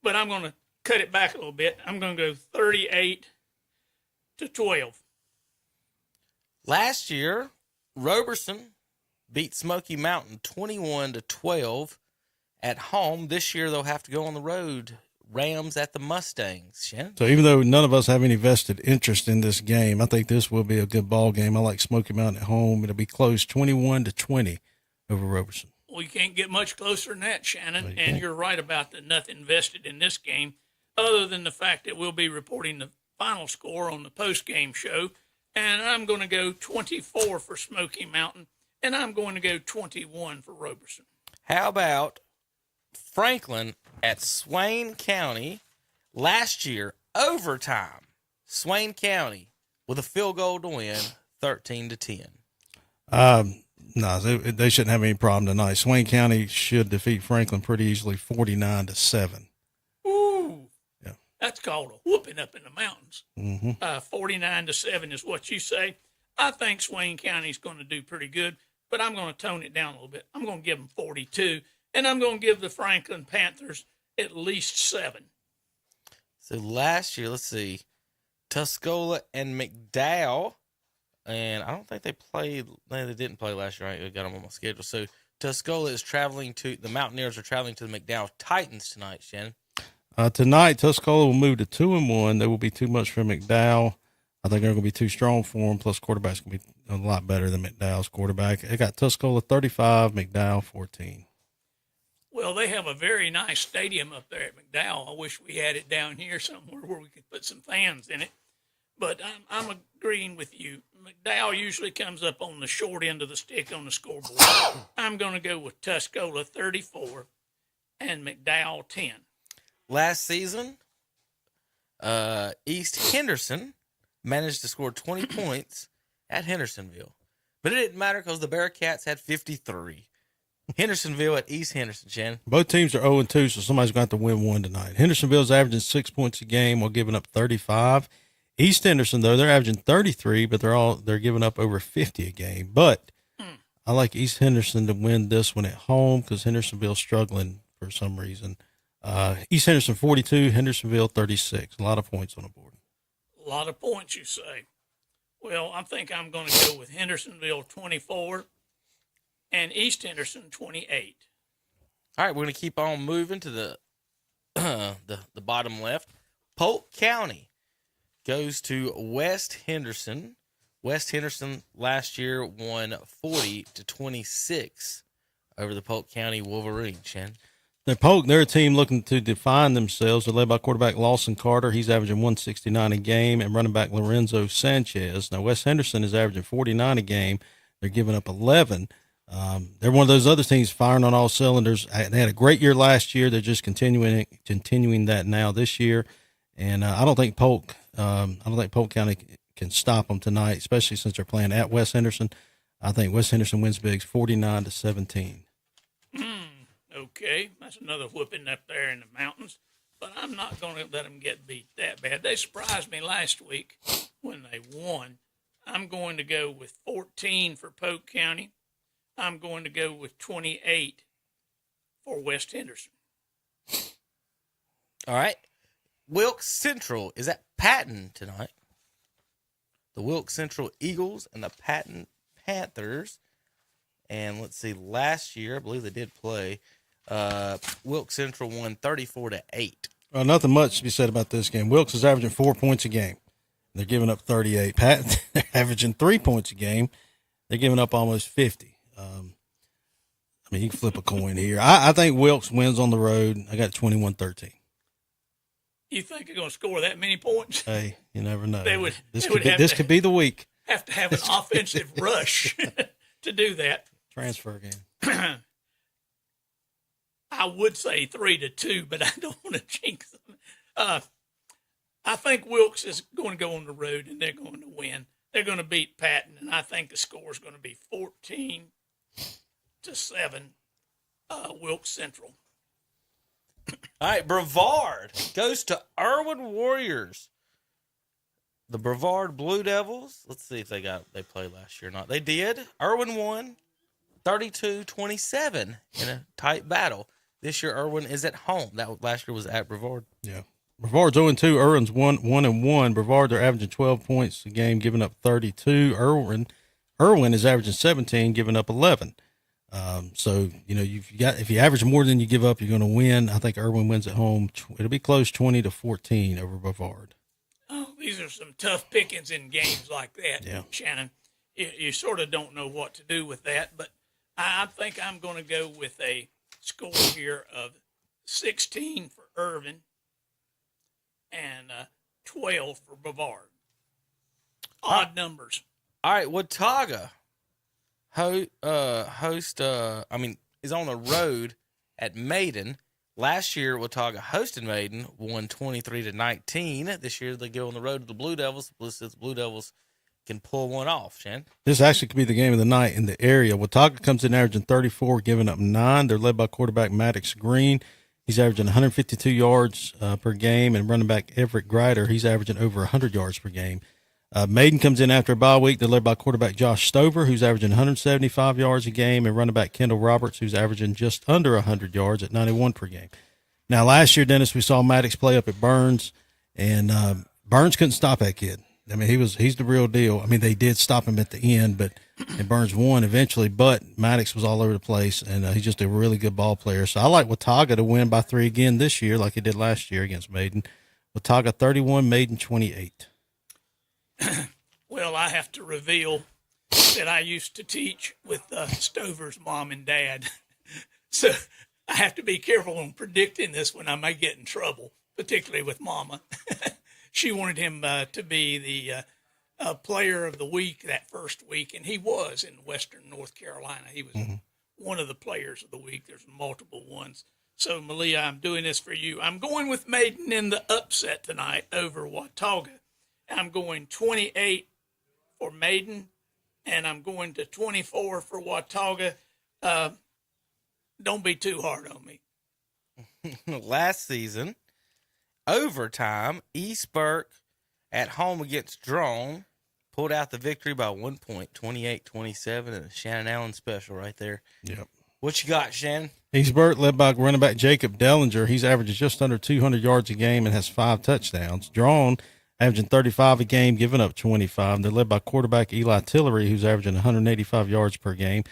but I'm going to cut it back a little bit. I'm going to go 38-12. Last year, Roberson beat Smoky Mountain 21-12 at home. This year, they'll have to go on the road. Rams at the Mustangs. Shannon? So even though none of us have any vested interest in this game, I think this will be a good ball game. I like Smoky Mountain at home. It'll be close 21-20 over Roberson. Well, you can't get much closer than that, Shannon, and you're right about the nothing vested in this game, other than the fact that we'll be reporting the final score on the post-game show, and I'm going to go 24 for Smoky Mountain, and I'm going to go 21 for Roberson. How about Franklin at Swain County? Last year, overtime, Swain County with a field goal to win, 13-10. No, they shouldn't have any problem tonight. Swain County should defeat Franklin pretty easily, 49-7. Ooh, yeah, that's called a whooping up in the mountains. Mm-hmm. 49-7 is what you say. I think Swain County's going to do pretty good, but I'm going to tone it down a little bit. I'm going to give them 42, and I'm going to give the Franklin Panthers at least 7. So last year, let's see, Tuscola and McDowell. And I don't think they played. No, they didn't play last year. Right? I got them on my schedule. So Tuscola is traveling to the Mountaineers are traveling to the McDowell Titans tonight. Shannon. Tonight, Tuscola will move to 2-1. There will be too much for McDowell. I think they're going to be too strong for him. Plus, quarterback's going to be a lot better than McDowell's quarterback. They got Tuscola 35, McDowell 14. Well, they have a very nice stadium up there at McDowell. I wish we had it down here somewhere where we could put some fans in it. But I'm agreeing with you. McDowell usually comes up on the short end of the stick on the scoreboard. I'm going to go with Tuscola 34 and McDowell 10. Last season, East Henderson managed to score 20 points at Hendersonville. But it didn't matter because the Bearcats had 53. Hendersonville at East Henderson, Shannon. Both teams are 0-2, so somebody's going to have to win one tonight. Hendersonville's averaging 6 points a game while giving up 35. East Henderson, though, they're averaging 33, but they're giving up over 50 a game. But I like East Henderson to win this one at home because Hendersonville's struggling for some reason. East Henderson 42, Hendersonville 36. A lot of points on the board. A lot of points, you say. Well, I think I'm going to go with Hendersonville 24 and East Henderson 28. All right, we're going to keep on moving to the the bottom left. Polk County goes to West Henderson. West Henderson last year won 40-26 over the Polk County Wolverine. Shannon. Now, Polk, they're a team looking to define themselves. They're led by quarterback Lawson Carter. He's averaging 169 a game, and running back Lorenzo Sanchez. Now, West Henderson is averaging 49 a game. They're giving up 11. They're one of those other teams firing on all cylinders. They had a great year last year. They're just continuing that now this year. And I don't think Polk County can stop them tonight, especially since they're playing at West Henderson. I think West Henderson wins big, 49-17. Okay, that's another whooping up there in the mountains. But I'm not going to let them get beat that bad. They surprised me last week when they won. I'm going to go with 14 for Polk County. I'm going to go with 28 for West Henderson. All right. Wilkes Central is at Patton tonight. The Wilkes Central Eagles and the Patton Panthers. And let's see, last year, I believe they did play. Wilkes Central won 34-8. Well, nothing much to be said about this game. Wilkes is averaging 4 points a game. They're giving up 38. Patton, they're averaging 3 points a game. They're giving up almost 50. I mean, you can flip a coin here. I think Wilkes wins on the road. I got 21-13. You think they're going to score that many points? Hey, you never know. This could be the week. Have to have an offensive rush to do that. Transfer game. I would say 3-2, but I don't want to jinx them. I think Wilkes is going to go on the road and they're going to win. they're going to beat Patton, and I think the score is going to be 14-7, Wilkes Central. All right, Brevard goes to Irwin Warriors. The Brevard Blue Devils. Let's see if they played last year or not. They did. Irwin won 32-27 in a tight battle. This year, Irwin is at home. That last year was at Brevard. Yeah. Brevard's 0-2. Irwin's 1-1. Brevard, they're averaging 12 points a game, giving up 32. Irwin is averaging 17, giving up 11. So, if you average more than you give up, you're going to win. I think Irwin wins at home. It'll be close, 20-14 over Brevard. Oh, these are some tough pickings in games like that, yeah. Shannon. You sort of don't know what to do with that, but I think I'm going to go with a score here of 16 for Irvin and 12 for Brevard. Odd numbers. All right, Watauga is on the road at Maiden. Last year, Watauga hosted Maiden, won 23-19. This year, they go on the road to the Blue Devils. The Blue Devils can pull one off, Shan. This actually could be the game of the night in the area. Watauga comes in averaging 34, giving up 9. They're led by quarterback Maddox Green. He's averaging 152 yards per game, and running back Everett Grider, he's averaging over 100 yards per game. Maiden comes in after a bye week. They're led by quarterback Josh Stover, who's averaging 175 yards a game, and running back Kendall Roberts, who's averaging just under 100 yards at 91 per game. Now, last year, Dennis, we saw Maddox play up at Burns, and Burns couldn't stop that kid. I mean, he's the real deal. I mean, they did stop him at the end, and Burns won eventually, but Maddox was all over the place, and he's just a really good ball player. So I like Watauga to win by 3 again this year like he did last year against Maiden. Watauga 31, Maiden 28. Well, I have to reveal that I used to teach with Stover's mom and dad. So I have to be careful on predicting this when I may get in trouble, particularly with Mama. She wanted him to be the player of the week that first week, and he was in Western North Carolina. He was one of the players of the week. There's multiple ones. So, Malia, I'm doing this for you. I'm going with Maiden in the upset tonight over Watauga. I'm going 28 for Maiden, and I'm going to 24 for Watauga. Don't be too hard on me. Last season, overtime, East Burke at home against Drone pulled out the victory by 1 point, 28-27, and a Shannon Allen special right there. Yep. What you got, Shannon? East Burke, led by running back Jacob Dellinger. He's averaging just under 200 yards a game and has 5 touchdowns. Drone averaging 35 a game, giving up 25. They're led by quarterback Eli Tillery, who's averaging 185 yards per game.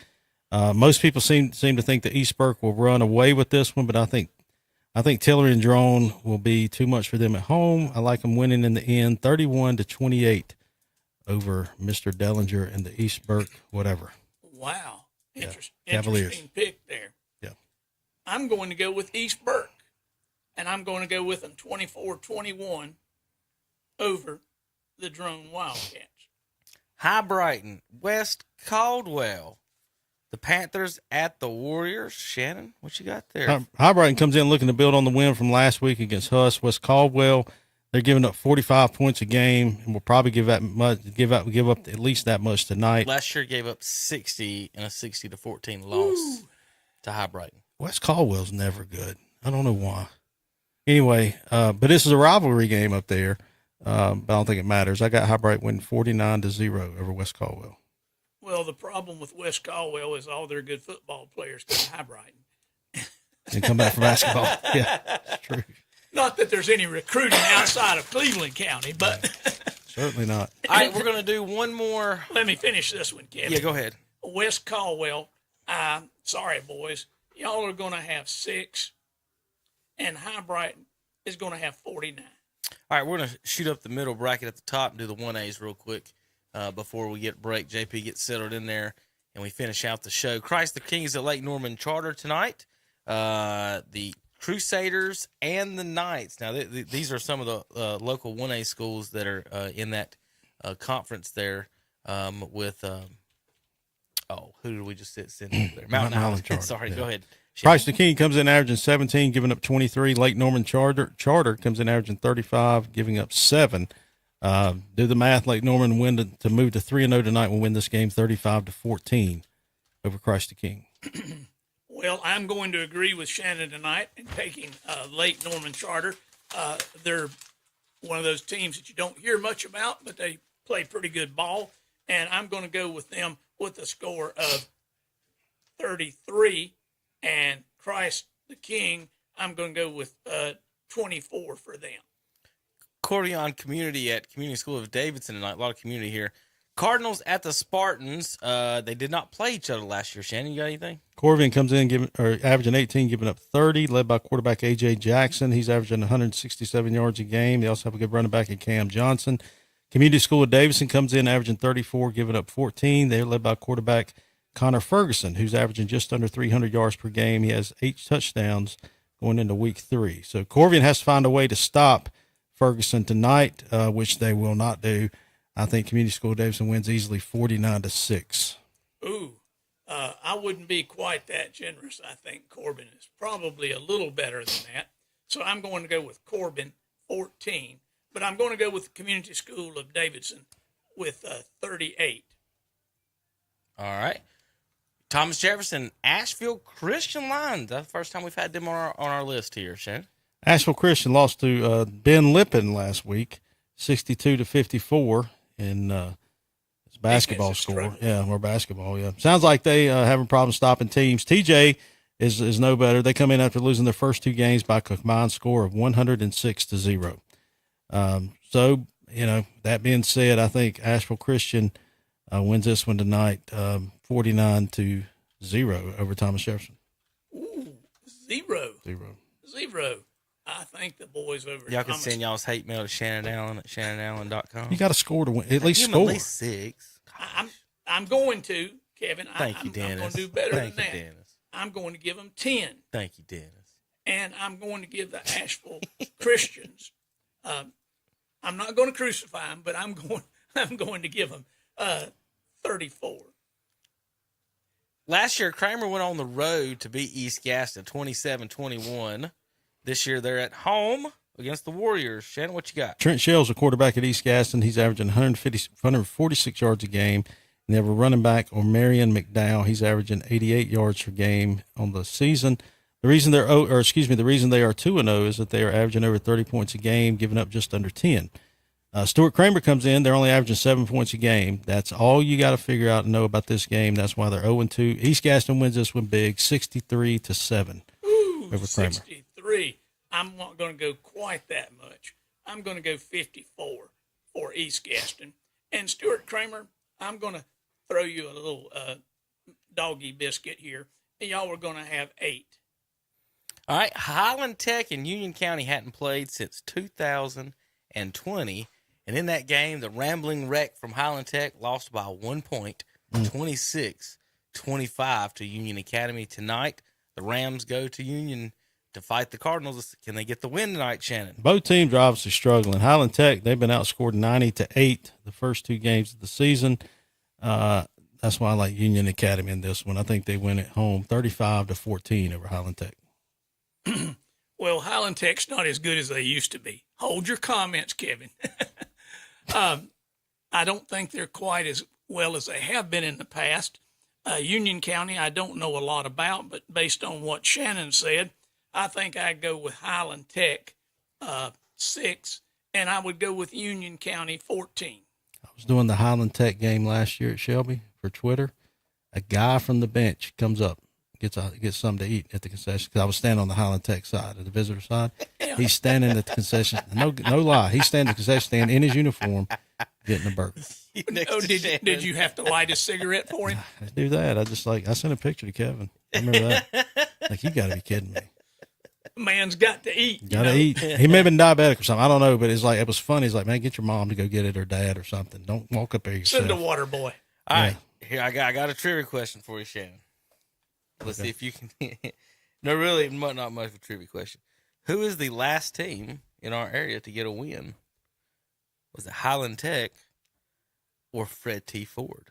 Most people seem to think that East Burke will run away with this one, but I think Tillery and Drone will be too much for them at home. I like them winning in the end, 31-28 over Mr. Dellinger and the East Burke whatever. Wow. Cavaliers. Interesting pick there. Yeah. I'm going to go with East Burke, and I'm going to go with them 24-21 over the Drone Wildcats. High Brighton, West Caldwell. The Panthers at the Warriors. Shannon, what you got there? High Brighton comes in looking to build on the win from last week against Huss. West Caldwell, they're giving up 45 points a game, and will probably give up at least that much tonight. Last year gave up 60 in a 60-14 loss to High Brighton. West Caldwell's never good. I don't know why. Anyway, but this is a rivalry game up there. But I don't think it matters. I got High Brighton winning 49-0 over West Caldwell. Well, the problem with West Caldwell is all their good football players go to High Brighton. And come back for basketball. Yeah, that's true. Not that there's any recruiting outside of Cleveland County, but certainly not. All right, we're going to do one more. Let me finish this one, Kevin. Yeah, go ahead. West Caldwell, sorry, boys. Y'all are going to have 6, and High Brighton is going to have 49. All right, we're going to shoot up the middle bracket at the top and do the 1As real quick before we get break. JP gets settled in there, and we finish out the show. Christ the King is at Lake Norman Charter tonight. The Crusaders and the Knights. Now, these are some of the local 1A schools that are in that conference there with who did we just send over there? Mountain Island. Charter. Sorry, yeah. Go ahead. Christ the King comes in averaging 17, giving up 23. Lake Norman Charter comes in averaging 35, giving up 7. Do the math, Lake Norman win to move to 3-0 tonight. Will win this game 35-14 over Christ the King. Well, I'm going to agree with Shannon tonight in taking Lake Norman Charter. They're one of those teams that you don't hear much about, but they play pretty good ball. And I'm going to go with them with a score of 33. And Christ the King, I'm going to go with 24 for them. Cordion community at Community School of Davidson tonight. A lot of community here. Cardinals at the Spartans. They did not play each other last year. Shannon, you got anything? Corvian comes in averaging 18, giving up 30, led by quarterback A.J. Jackson. He's averaging 167 yards a game. They also have a good running back in Cam Johnson. Community School of Davidson comes in averaging 34, giving up 14. They're led by quarterback Connor Ferguson, who's averaging just under 300 yards per game. He has 8 touchdowns going into week 3. So Corvian has to find a way to stop Ferguson tonight, which they will not do. I think Community School of Davidson wins easily 49-6. Ooh, I wouldn't be quite that generous. I think Corbin is probably a little better than that. So I'm going to go with Corbin 14, but I'm going to go with the Community School of Davidson with 38. All right. Thomas Jefferson, Asheville Christian Lions. That's the first time we've had them on our list here, Shannon. Asheville Christian lost to Ben Lippin last week, 62-54 in his basketball score. Yeah, more basketball. Yeah, sounds like they having problems stopping teams. TJ is no better. They come in after losing their first 2 games by a combined score of 106-0. So that being said, I think Asheville Christian wins this one tonight, 49-0 over Thomas Jefferson. Ooh, 0. I think the boys over y'all can send y'all's hate mail to Shannon Allen at shannonallen.com. You got to score to win. At least score. At least 6. I'm going to, Kevin. Thank you, Dennis. I'm going to do better than that. Dennis. I'm going to give them 10. Thank you, Dennis. And I'm going to give the Asheville Christians. I'm not going to crucify them, but I'm going to give them 34. Last year, Kramer went on the road to beat East Gaston 27-21. This year, they're at home against the Warriors. Shannon, what you got? Trent Shell's a quarterback at East Gaston. He's averaging 146 yards a game. And they have a running back, Marion McDowell. He's averaging 88 yards per game on the season. The reason they are 2-0 is that they are averaging over 30 points a game, giving up just under 10. Stuart Kramer comes in. They're only averaging 7 points a game. That's all you got to figure out and know about this game. That's why they're 0-2. East Gaston wins this one big, 63-7 over Kramer. 63. I'm not going to go quite that much. I'm going to go 54 for East Gaston. And Stuart Kramer, I'm going to throw you a little doggy biscuit here. And y'all are going to have 8. All right. Highland Tech and Union County hadn't played since 2020. And in that game, the Rambling Wreck from Highland Tech lost by 1 point, 26-25 to Union Academy. Tonight, the Rams go to Union to fight the Cardinals. Can they get the win tonight, Shannon? Both teams are obviously struggling. Highland Tech, they've been outscored 90-8 the first 2 games of the season. That's why I like Union Academy in this one. I think they win at home 35-14 over Highland Tech. Well, Highland Tech's not as good as they used to be. Hold your comments, Kevin. I don't think they're quite as well as they have been in the past. Union County, I don't know a lot about, but based on what Shannon said, I think I'd go with Highland Tech 6, and I would go with Union County 14. I was doing the Highland Tech game last year at Shelby for Twitter. A guy from the bench comes up, gets something to eat at the concession, because I was standing on the Highland Tech side, at the visitor side. He's standing at the concession. No lie. He's standing at the concession stand in his uniform getting a burger. Did you have to light a cigarette for him? I do that. I sent a picture to Kevin. I remember that. You got to be kidding me. Man's got to eat. Got to eat. He may have been diabetic or something. I don't know, but it was funny. He's like, man, get your mom to go get it or dad or something. Don't walk up there yourself. Send a water boy. All right. Here, I got a trivia question for you, Shannon. Let's see if you can. No, really, not much of a trivia question. Who is the last team in our area to get a win? Was it Highland Tech or Fred T. Ford?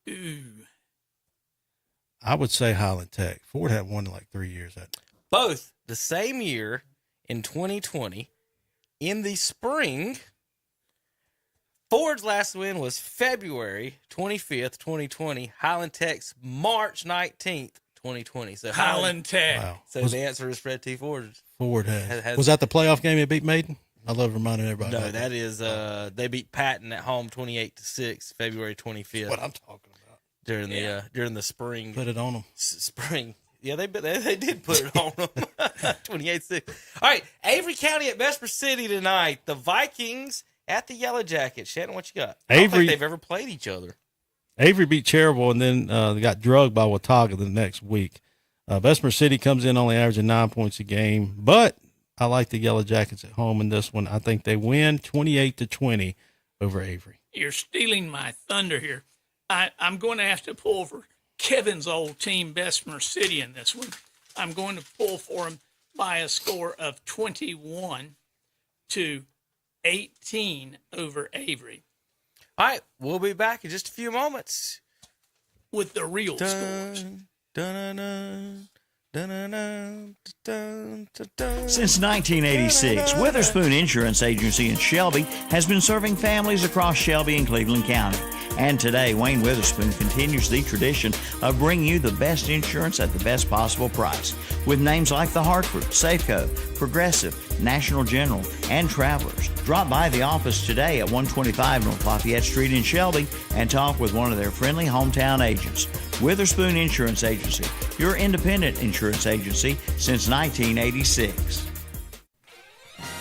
Ooh. I would say Highland Tech. Ford had won in like 3 years. Both the same year in 2020. In the spring, Ford's last win was February 25th, 2020. Highland Tech's March 19th, 2020. So Highland Tech. Wow. So the answer is Fred T. Ford. Ford has. Was that the playoff game it beat Maiden? I love reminding everybody. No, that is they beat Patton at home 28-6, February 25th. That's what I'm talking about. During the spring. Put it on them. Spring. Yeah, they did put it on them. 28-6. All right, Avery County at Vesper City tonight. The Vikings at the Yellow Jackets. Shannon, what you got? I don't think they've ever played each other. Avery beat Cherryville, and then they got drugged by Watauga the next week. Vesper City comes in only averaging 9 points a game, but I like the Yellow Jackets at home in this one. I think they win 28-20 over Avery. You're stealing my thunder here. I'm going to have to pull for Kevin's old team, Bessemer City, in this one. I'm going to pull for him by a score of 21-18 over Avery. All right, we'll be back in just a few moments with the real scores. Since 1986, Witherspoon Insurance Agency in Shelby has been serving families across Shelby and Cleveland County. And today, Wayne Witherspoon continues the tradition of bringing you the best insurance at the best possible price. With names like the Hartford, Safeco, Progressive, National General, and Travelers. Drop by the office today at 125 North Lafayette Street in Shelby and talk with one of their friendly hometown agents. Witherspoon Insurance Agency, your independent insurance agency since 1986.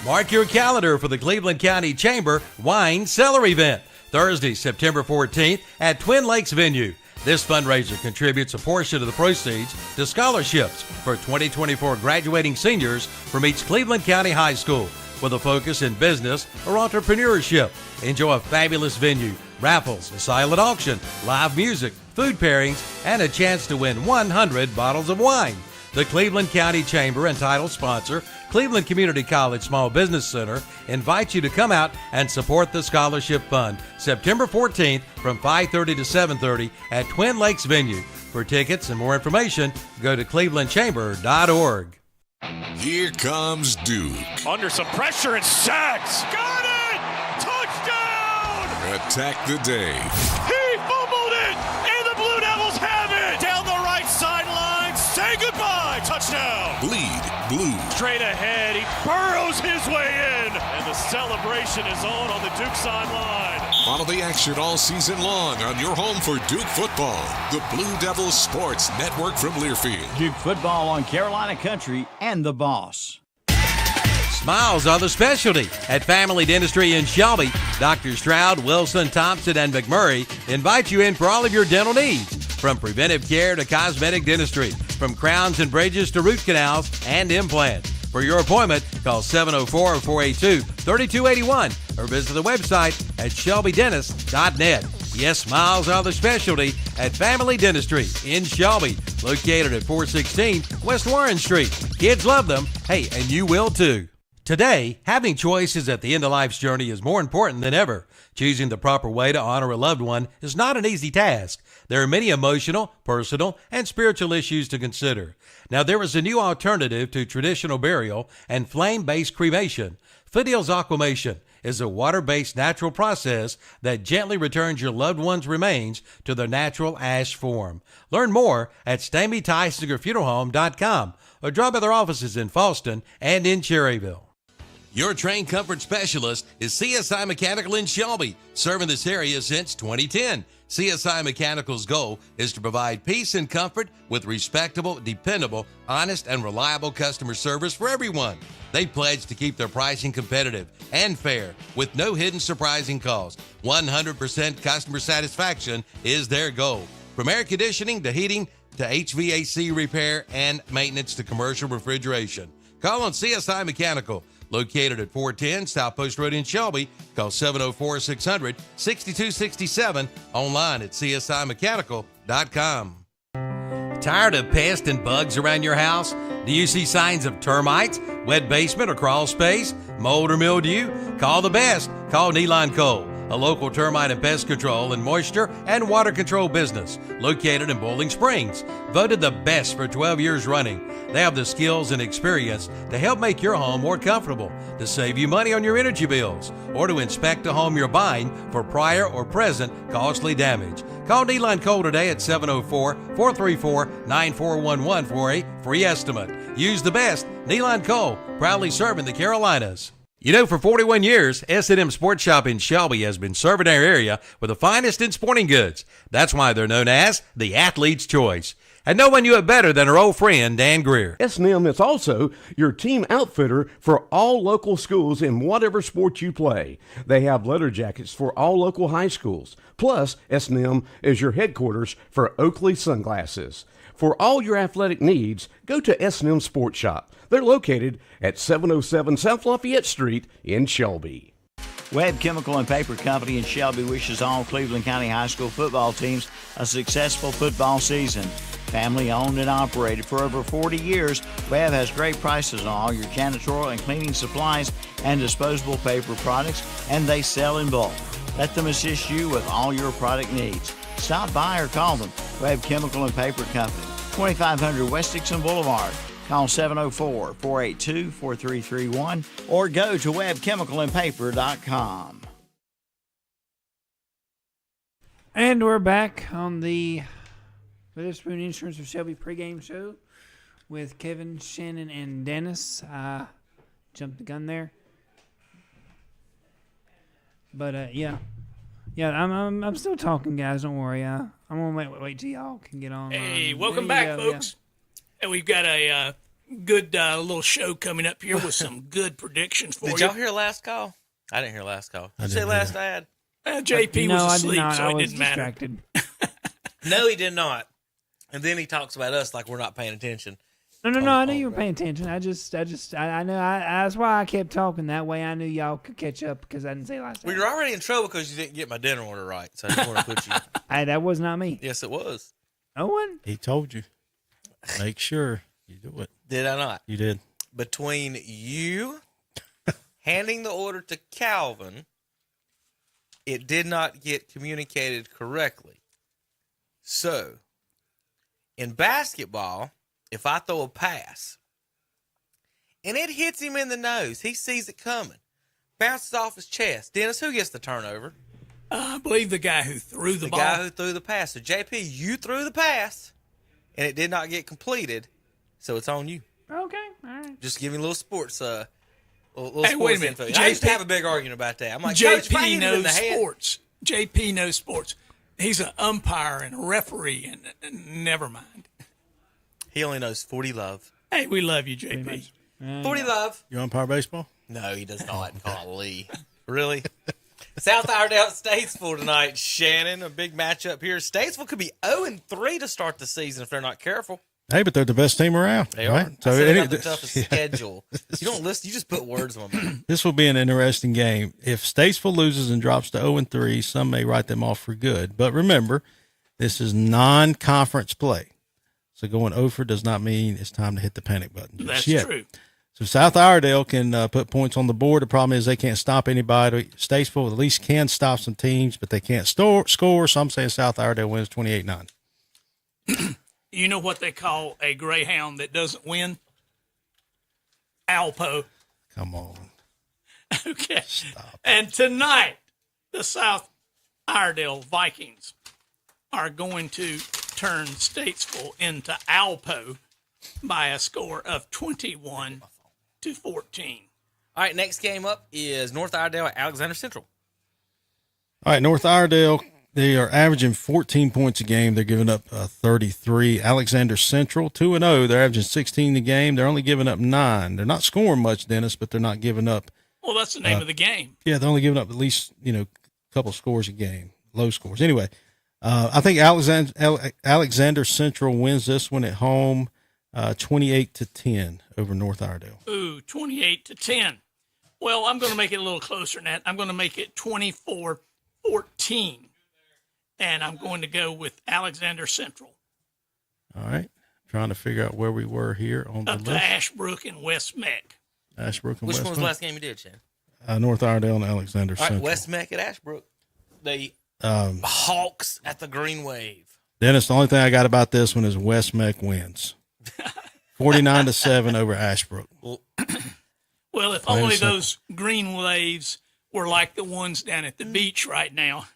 Mark your calendar for the Cleveland County Chamber Wine Cellar event, Thursday, September 14th at Twin Lakes Venue. This fundraiser contributes a portion of the proceeds to scholarships for 2024 graduating seniors from each Cleveland County high school with a focus in business or entrepreneurship. Enjoy a fabulous venue, raffles, a silent auction, live music, food pairings, and a chance to win 100 bottles of wine. The Cleveland County Chamber and title sponsor, Cleveland Community College Small Business Center, invites you to come out and support the Scholarship Fund September 14th from 5:30 to 7:30 at Twin Lakes Venue. For tickets and more information, go to clevelandchamber.org. Here comes Duke. Under some pressure and sacks. Got it! Touchdown! Attack the day. He fumbled it, and the Blue Devils have it! Down the right sideline, say goodbye! Touchdown! Bleed blue. Straight ahead, he burrows his way in, and the celebration is on the Duke sideline. Follow the action all season long on your home for Duke football. The Blue Devils Sports Network from Learfield. Duke football on Carolina Country and The Boss. Smiles are the specialty at Family Dentistry in Shelby. Dr. Stroud, Wilson, Thompson, and McMurray invite you in for all of your dental needs, from preventive care to cosmetic dentistry, from crowns and bridges to root canals and implants. For your appointment, call 704-482-3281 or visit the website at shelbydentist.net. Yes, smiles are the specialty at Family Dentistry in Shelby, located at 416 West Warren Street. Kids love them. Hey, and you will too. Today, having choices at the end of life's journey is more important than ever. Choosing the proper way to honor a loved one is not an easy task. There are many emotional, personal, and spiritual issues to consider. Now, there is a new alternative to traditional burial and flame-based cremation. Fiddel's Aquamation is a water-based natural process that gently returns your loved one's remains to their natural ash form. Learn more at StameyTysingerFuneralHome.com or drop by their offices in Falston and in Cherryville. Your train comfort specialist is CSI Mechanical in Shelby, serving this area since 2010. CSI Mechanical's goal is to provide peace and comfort with respectable, dependable, honest, and reliable customer service for everyone. They pledge to keep their pricing competitive and fair with no hidden surprising costs. 100% customer satisfaction is their goal. From air conditioning to heating to HVAC repair and maintenance to commercial refrigeration. Call on CSI Mechanical, located at 410 South Post Road in Shelby. Call 704-600-6267. Online at csimechanical.com. Tired of pests and bugs around your house? Do you see signs of termites, wet basement or crawl space, mold or mildew? Call the best. Call Neeline Cole, a local termite and pest control and moisture and water control business located in Bowling Springs. Voted the best for 12 years running. They have the skills and experience to help make your home more comfortable, to save you money on your energy bills. or to inspect a home you're buying for prior or present costly damage. Call D-Line Cole today at 704-434-9411 for a free estimate. Use the best. D-Line Cole, proudly serving the Carolinas. You know, for 41 years, S&M Sports Shop in Shelby has been serving our area with the finest in sporting goods. That's why they're known as the Athlete's Choice. And no one knew it better than our old friend, Dan Greer. S&M is also your team outfitter for all local schools in whatever sport you play. They have letter jackets for all local high schools. Plus, S&M is your headquarters for Oakley Sunglasses. For all your athletic needs, go to S&M Sports Shop. They're located at 707 South Lafayette Street in Shelby. Webb Chemical and Paper Company in Shelby wishes all Cleveland County High School football teams a successful football season. Family owned and operated for over 40 years, Webb has great prices on all your janitorial and cleaning supplies and disposable paper products, and they sell in bulk. Let them assist you with all your product needs. Stop by or call them. Webb Chemical and Paper Company, 2500 West Dixon Boulevard. Call 704-482-4331 or go to webchemicalandpaper.com. And we're back on the Witherspoon Insurance of Shelby pregame show with Kevin, Shannon, and Dennis. I jumped the gun there. But, yeah. Yeah, I'm still talking, guys. Don't worry. I'm going to wait till y'all can get on. Hey, welcome back, folks. And we've got a good little show coming up here with some good predictions for you. Did y'all hear last call? I didn't hear last call. Did you say last ad? JP was asleep, so it didn't distracted. matter. No, he did not. And then he talks about us like we're not paying attention. No, I knew you were paying attention. I know. That's why I kept talking. That way I knew y'all could catch up because I didn't say last time. Well, you're already in trouble because you didn't get my dinner order right. So I just want to put you. Hey, that was not me. Yes, it was. No one? He told you. Make sure you do it. Did I not? You did. Between you handing the order to Calvin, it did not get communicated correctly. So, in basketball, if I throw a pass and it hits him in the nose, he sees it coming, bounces off his chest. Dennis, who gets the turnover? I believe the guy who threw the ball. The guy who threw the pass. So, JP, you threw the pass, and it did not get completed, so it's on you. Okay, all right. Just giving a little sports, Hey, sports wait a minute. info. I used to have a big argument about that. I'm like, JP knows sports. JP knows sports. He's an umpire and a referee, and never mind. He only knows 40 love. Hey, we love you, JP. 40 love. You umpire baseball? No, he does not. Golly. Really? South Iredale Statesville tonight, Shannon. A big matchup here. Statesville could be 0-3 to start the season if they're not careful. Hey, but they're the best team around. They right? are. So they got the toughest schedule. You don't listen. You just put words on them. This will be an interesting game. If Statesville loses and drops to 0-3, some may write them off for good. But remember, this is non-conference play. So going over does not mean it's time to hit the panic button just That's yet. true. So South Iredale can put points on the board. The problem is they can't stop anybody. Statesville at least can stop some teams, but they can't score. So I'm saying South Iredale wins 28-9. You know what they call a greyhound that doesn't win? Alpo. Come on. Okay. Stop. And tonight, the South Iredale Vikings are going to turn Statesville into Alpo by a score of 21-14. All right, next game up is North Iredale at Alexander Central. All right, North Iredale, they are averaging 14 points a game. They're giving up 33. Alexander Central, 2-0. They're averaging 16 a game. They're only giving up 9. They're not scoring much, Dennis, but they're not giving up. Well, that's the name of the game. Yeah, they're only giving up at least, a couple scores a game, low scores. Anyway, I think Alexander Central wins this one at home, 28-10 over North Iredale. Ooh, 28-10. Well, I'm going to make it a little closer than that. I'm going to make it 24-14. And I'm going to go with Alexander Central. All right. Trying to figure out where we were here on the list. Up to Ashbrook and West Meck. Ashbrook and Which West one was the last game you did, Shannon? North Iredale and Alexander Central. All right, West Meck at Ashbrook. The Hawks at the Green Wave. Dennis, the only thing I got about this one is West Meck wins. 49-7 over Ashbrook. Well, if only those Green Waves were like the ones down at the beach right now,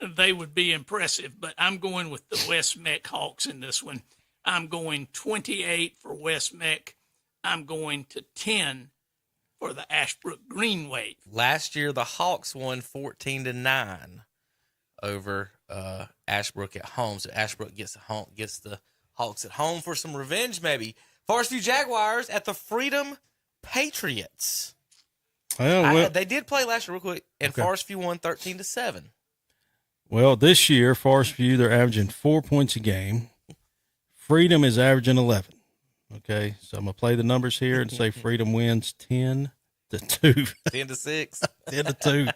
they would be impressive. But I'm going with the West Meck Hawks in this one. I'm going 28 for West Meck. I'm going to 10 for the Ashbrook Green Wave. Last year, the Hawks won 14-9 over Ashbrook at home. So Ashbrook gets the Hawks at home for some revenge, maybe. Forest View Jaguars at the Freedom Patriots. Well, they did play last year real quick, and Okay. Forest View won 13-7. Well, this year, Forest View, they're averaging 4 points a game. Freedom is averaging 11. Okay, so I'm going to play the numbers here and say Freedom wins 10-2. 10-6. 10-2.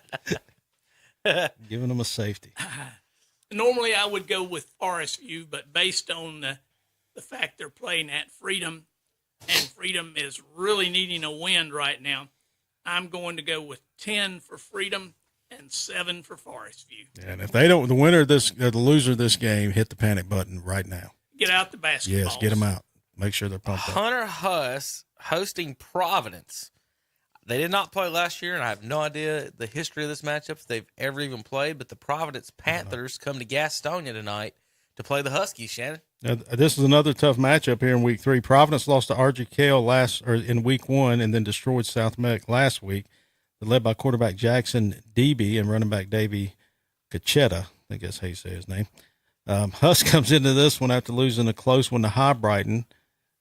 Giving them a safety. Normally I would go with Forest View, but based on the fact they're playing at Freedom, and Freedom is really needing a win right now, I'm going to go with 10 for Freedom and 7 for Forest View. And if they don't, the winner of this, the loser of this game, hit the panic button right now. Get out the basketball. Yes, get them out. Make sure they're pumped up. Hunter Huss hosting Providence. They did not play last year, and I have no idea the history of this matchup if they've ever even played, but the Providence Panthers come to Gastonia tonight to play the Huskies, Shannon. Now, this is another tough matchup here in Week 3. Providence lost to RGKL in Week 1 and then destroyed South Meck last week. They're led by quarterback Jackson Debe and running back Davey Cachetta. I think that's how you say his name. Huss comes into this one after losing a close one to High Brighton.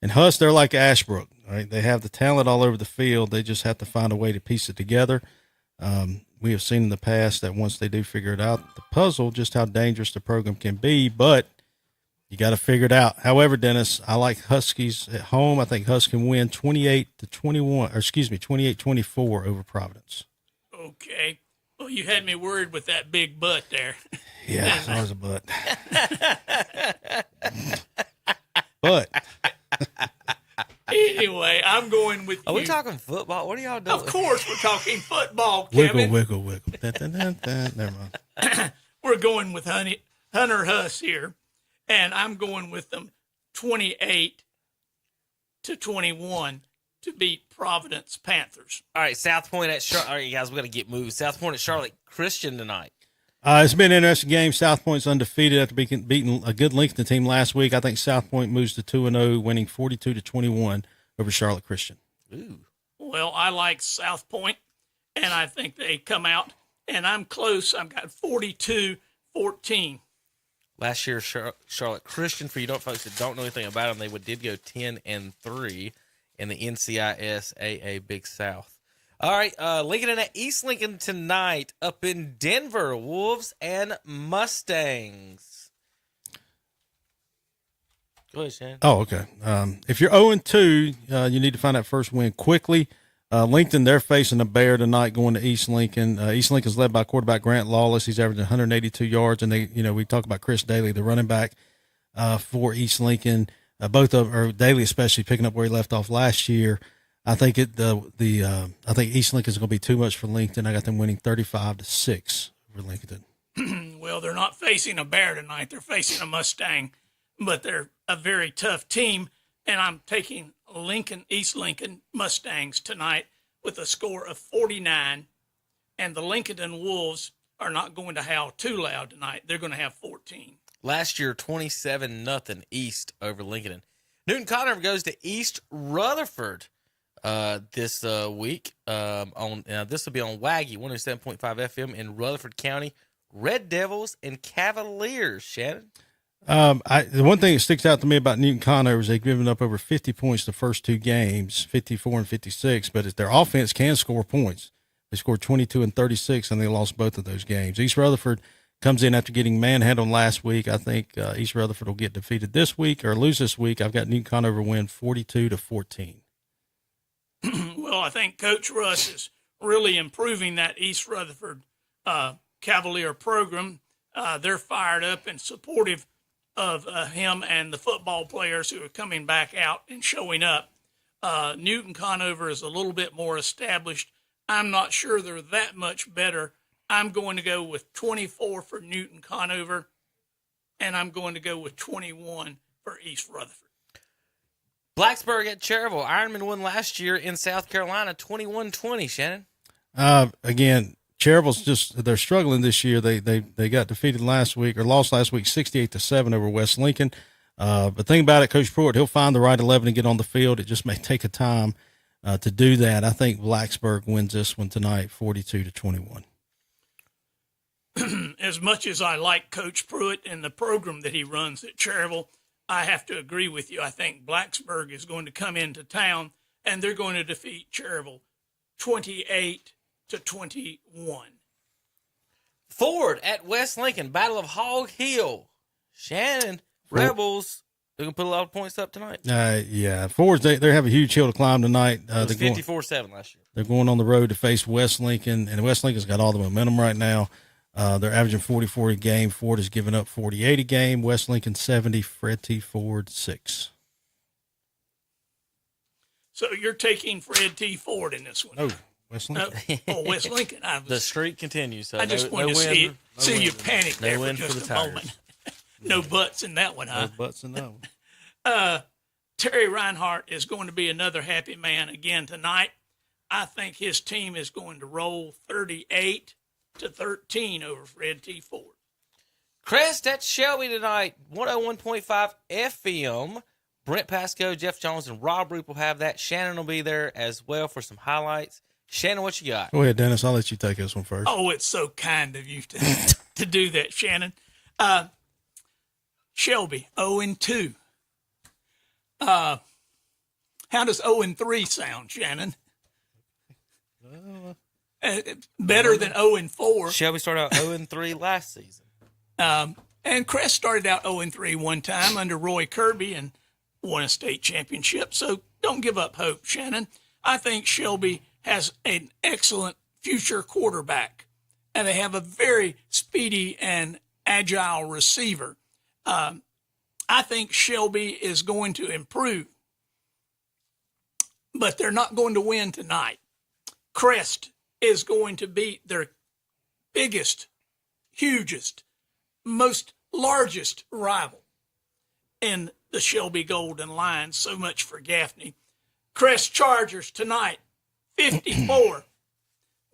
And Huss, they're like Ashbrook, right? They have the talent all over the field. They just have to find a way to piece it together. We have seen in the past that once they do figure it out, the puzzle, just how dangerous the program can be, but you got to figure it out. However, Dennis, I like Huskies at home. I think Huss can win 28-24 over Providence. Okay. Well, you had me worried with that big butt there. Yeah, it's always a butt. But anyway, I'm going with Are you. we talking football? What are y'all doing? Of course we're talking football, Kevin. Wiggle. Never mind. We're going with Hunter Huss here, and I'm going with them 28-21 to beat Providence Panthers. All right, South Point at Charlotte. All right, guys, we got to get moved. South Point at Charlotte Christian tonight. It's been an interesting game. South Point's undefeated after beating a good Lincoln team last week. I think South Point moves to 2-0, winning 42-21 over Charlotte Christian. Ooh. Well, I like South Point, and I think they come out, and I'm close. I've got 42-14. Last year, Charlotte Christian, for you folks that don't know anything about them, they did go 10-3 in the NCIS AA Big South. All right, Lincoln and at East Lincoln tonight up in Denver, Wolves and Mustangs. Go ahead, Shannon. Oh, okay. If you're 0-2, you need to find that first win quickly. Lincoln, they're facing a bear tonight going to East Lincoln. East Lincoln's led by quarterback Grant Lawless. He's averaging 182 yards, and we talk about Chris Daly, the running back for East Lincoln. Both of or Daly especially picking up where he left off last year. I think I think East Lincoln's going to be too much for Lincoln. I got them winning 35-6 over Lincoln. Well, they're not facing a bear tonight. They're facing a Mustang, but they're a very tough team, and I'm taking East Lincoln Mustangs tonight with a score of 49, and the Lincoln Wolves are not going to howl too loud tonight. They're going to have 14. Last year, 27-0 East over Lincoln. Newton Conover goes to East Rutherford this week. This will be on Waggy 107.5 FM in Rutherford County. Red Devils and Cavaliers. Shannon. The one thing that sticks out to me about Newton Conover is they've given up over 50 points the first two games, 54 and 56. But their offense can score points. They scored 22 and 36, and they lost both of those games. East Rutherford comes in after getting manhandled last week. I think East Rutherford will get defeated this week or lose this week. I've got Newton Conover win 42-14. Well, I think Coach Russ is really improving that East Rutherford Cavalier program. They're fired up and supportive of him and the football players who are coming back out and showing up. Newton Conover is a little bit more established. I'm not sure they're that much better. I'm going to go with 24 for Newton Conover, and I'm going to go with 21 for East Rutherford. Blacksburg at Cherryville. Ironman won last year in South Carolina, 21-20, Shannon. Again, Cherville's they're struggling this year. They got defeated last week or lost last week 68-7 over West Lincoln. But think about it, Coach Pruitt, he'll find the right 11 and get on the field. It just may take a time to do that. I think Blacksburg wins this one tonight, 42-21. As much as I like Coach Pruitt and the program that he runs at Cherville, I have to agree with you. I think Blacksburg is going to come into town, and they're going to defeat Cherville 28-21. Ford at West Lincoln, Battle of Hog Hill. Shannon, Rebels, they're going to put a lot of points up tonight. Yeah. Ford's, they have a huge hill to climb tonight. It was 54-7 last year. They're going on the road to face West Lincoln, and West Lincoln's got all the momentum right now. They're averaging 44 a game. Ford has given up 48 a game. West Lincoln 70, Fred T. Ford 6. So you're taking Fred T. Ford in this one? Oh, West Lincoln. West Lincoln. The streak continues. So I just wanted to see you panic there for just a moment. No butts in that one, huh? No butts in that one. Terry Reinhardt is going to be another happy man again tonight. I think his team is going to roll 38-13 over Fred T. Ford. Crest at Shelby tonight, 101.5 FM. Brent Pasco, Jeff Jones, and Rob Roop will have that. Shannon will be there as well for some highlights. Shannon, what you got? Go ahead, Dennis. I'll let you take this one first. Oh, it's so kind of you to do that, Shannon. Shelby, 0-2. How does 0-3 sound, Shannon? Better than 0-4. Shelby started out 0-3 last season. And Crest started out 0-3 one time under Roy Kirby and won a state championship. So don't give up hope, Shannon. I think Shelby has an excellent future quarterback, and they have a very speedy and agile receiver. I think Shelby is going to improve, but they're not going to win tonight. Crest is going to beat their biggest, hugest, most largest rival in the Shelby Golden Lions. So much for Gaffney. Crest Chargers tonight, 54.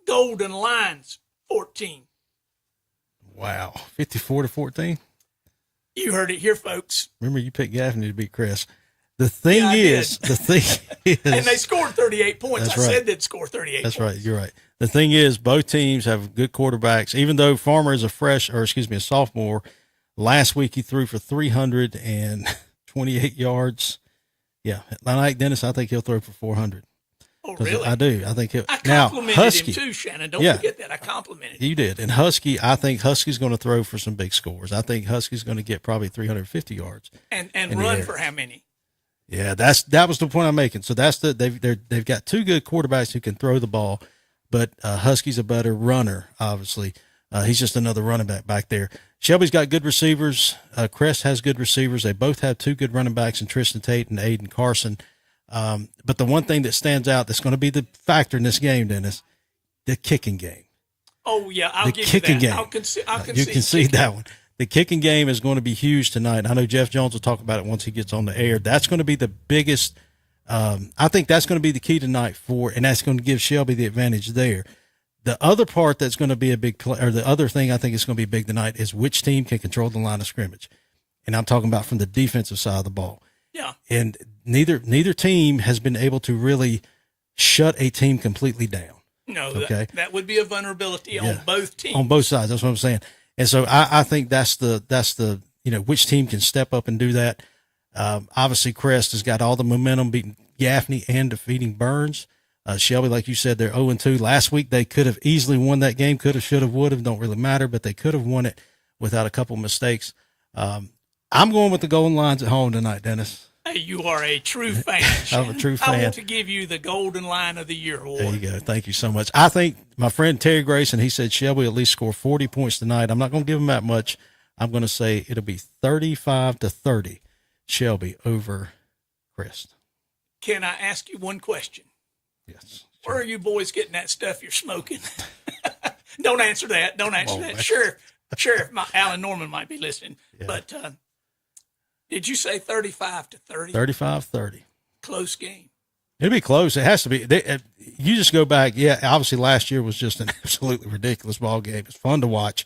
Golden Lions, 14. Wow, 54-14. You heard it here, folks. Remember, you picked Gaffney to beat Crest. The thing is, and they scored 38 points. That's I right. said they'd score 38 That's points. right. You're right. The thing is, both teams have good quarterbacks. Even though Farmer is a sophomore, last week he threw for 328 yards. Yeah. Like Dennis, I think he'll throw for 400. Oh, really? I do. I think he'll. I Now, complimented Husky, him too, Shannon. Don't forget that. I complimented him. You did. And Husky, I think Husky's going to throw for some big scores. I think Husky's going to get probably 350 yards. And run for how many? Yeah, that was the point I'm making. So they've got two good quarterbacks who can throw the ball, but Husky's a better runner. Obviously, he's just another running back there. Shelby's got good receivers. Crest has good receivers. They both have two good running backs in Tristan Tate and Aiden Carson. But the one thing that stands out that's going to be the factor in this game, Dennis, the kicking game. Oh yeah, I'll give you that. Game. I'll concede. You concede that one. The kicking game is going to be huge tonight. I know Jeff Jones will talk about it once he gets on the air. That's going to be the biggest. I think that's going to be the key tonight and that's going to give Shelby the advantage there. The other part that's going to be a big play, or the other thing I think is going to be big tonight, is which team can control the line of scrimmage. And I'm talking about from the defensive side of the ball. Yeah. And neither team has been able to really shut a team completely down. No, okay? that would be a vulnerability on both teams. On both sides. That's what I'm saying. And so I think that's the which team can step up and do that. Obviously, Crest has got all the momentum, beating Gaffney and defeating Burns. Shelby, like you said, they're 0-2. Last week, they could have easily won that game. Could have, should have, would have. Don't really matter, but they could have won it without a couple mistakes. I'm going with the Golden Lions at home tonight, Dennis. Hey, you are a true fan. I'm a true fan. I want to give you the Golden Line of the Year award. There you go. Thank you so much. I think my friend Terry Grayson, he said Shelby will at least score 40 points tonight. I'm not going to give him that much. I'm going to say it'll be 35-30 Shelby over Crest. Can I ask you one question? Yes. Sure. Where are you boys getting that stuff you're smoking? Don't answer that. Don't answer that. Sheriff, Alan Norman might be listening. Yeah. But did you say 35-30? 35-30. Close game. It'll be close. It has to be. You just go back. Yeah, obviously last year was just an absolutely ridiculous ball game. It's fun to watch.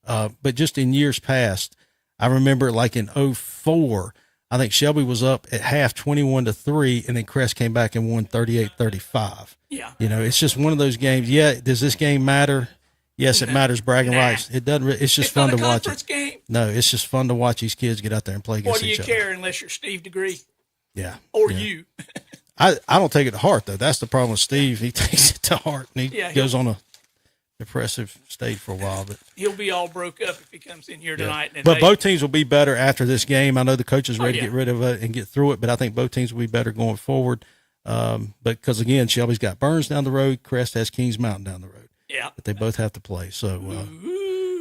But just in years past, I remember like in 2004, I think Shelby was up at half 21-3, and then Crest came back and won 38-35. Yeah. You know, it's just one of those games. Yeah, does this game matter? Yes, it matters. Bragging rights. It doesn't. It's just fun to watch it. Game. No, it's just fun to watch these kids get out there and play against each other. What do you care unless you're Steve Degree? Yeah. Or you. I don't take it to heart, though. That's the problem with Steve. He takes it to heart, and he goes on a depressive state for a while. But he'll be all broke up if he comes in here tonight. And but both teams will be better after this game. I know the coach is ready to get rid of it and get through it, but I think both teams will be better going forward. But because, again, Shelby's got Burns down the road. Crest has Kings Mountain down the road. Yeah. But they both have to play. So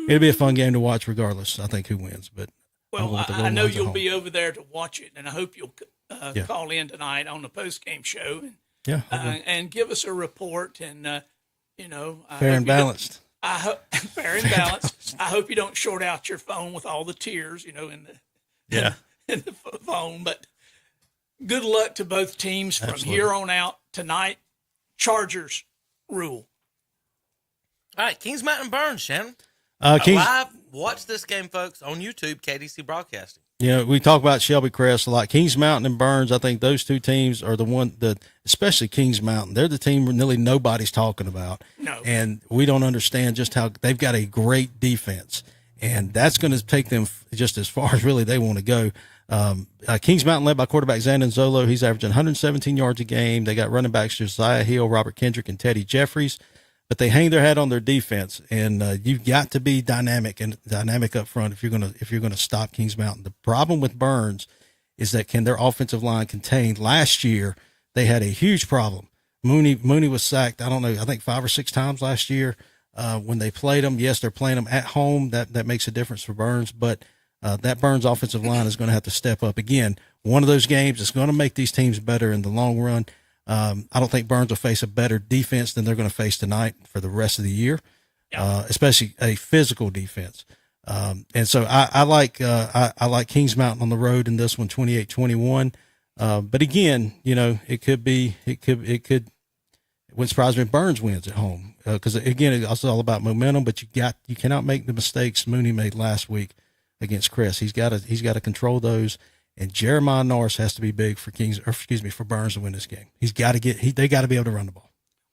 it'll be a fun game to watch regardless, I think, who wins. But well, I know you'll be over there to watch it, and I hope you'll call in tonight on the post-game show and give us a report. And, fair and balanced. Fair and balanced. I hope you don't short out your phone with all the tears, in the phone. But good luck to both teams from here on out tonight. Chargers rule. All right, Kings Mountain Burns, Shannon. Live, watch this game, folks, on YouTube, KDC Broadcasting. Yeah, we talk about Shelby Crest a lot. Kings Mountain and Burns, I think those two teams are the one that, especially Kings Mountain, they're the team nearly nobody's talking about. No. And we don't understand just how they've got a great defense, and that's going to take them just as far as really they want to go. Kings Mountain led by quarterback Zandon Zolo. He's averaging 117 yards a game. They got running backs Josiah Hill, Robert Kendrick, and Teddy Jeffries. But they hang their hat on their defense, and you've got to be dynamic up front if you're gonna stop Kings Mountain. The problem with Burns is that can their offensive line contain? Last year they had a huge problem. Mooney was sacked. I don't know. I think 5 or 6 times last year when they played them. Yes, they're playing them at home. That makes a difference for Burns, but that Burns offensive line is going to have to step up again. One of those games is going to make these teams better in the long run. I don't think Burns will face a better defense than they're going to face tonight for the rest of the year, especially a physical defense. And so I like Kings Mountain on the road in this one, 28-21. But again, it could wouldn't surprise me if Burns wins at home. Cause again, it's all about momentum, but you cannot make the mistakes Mooney made last week against Crest. He's got to control those. And Jeremiah Norris has to be big for for Burns to win this game. They got to be able to run the ball.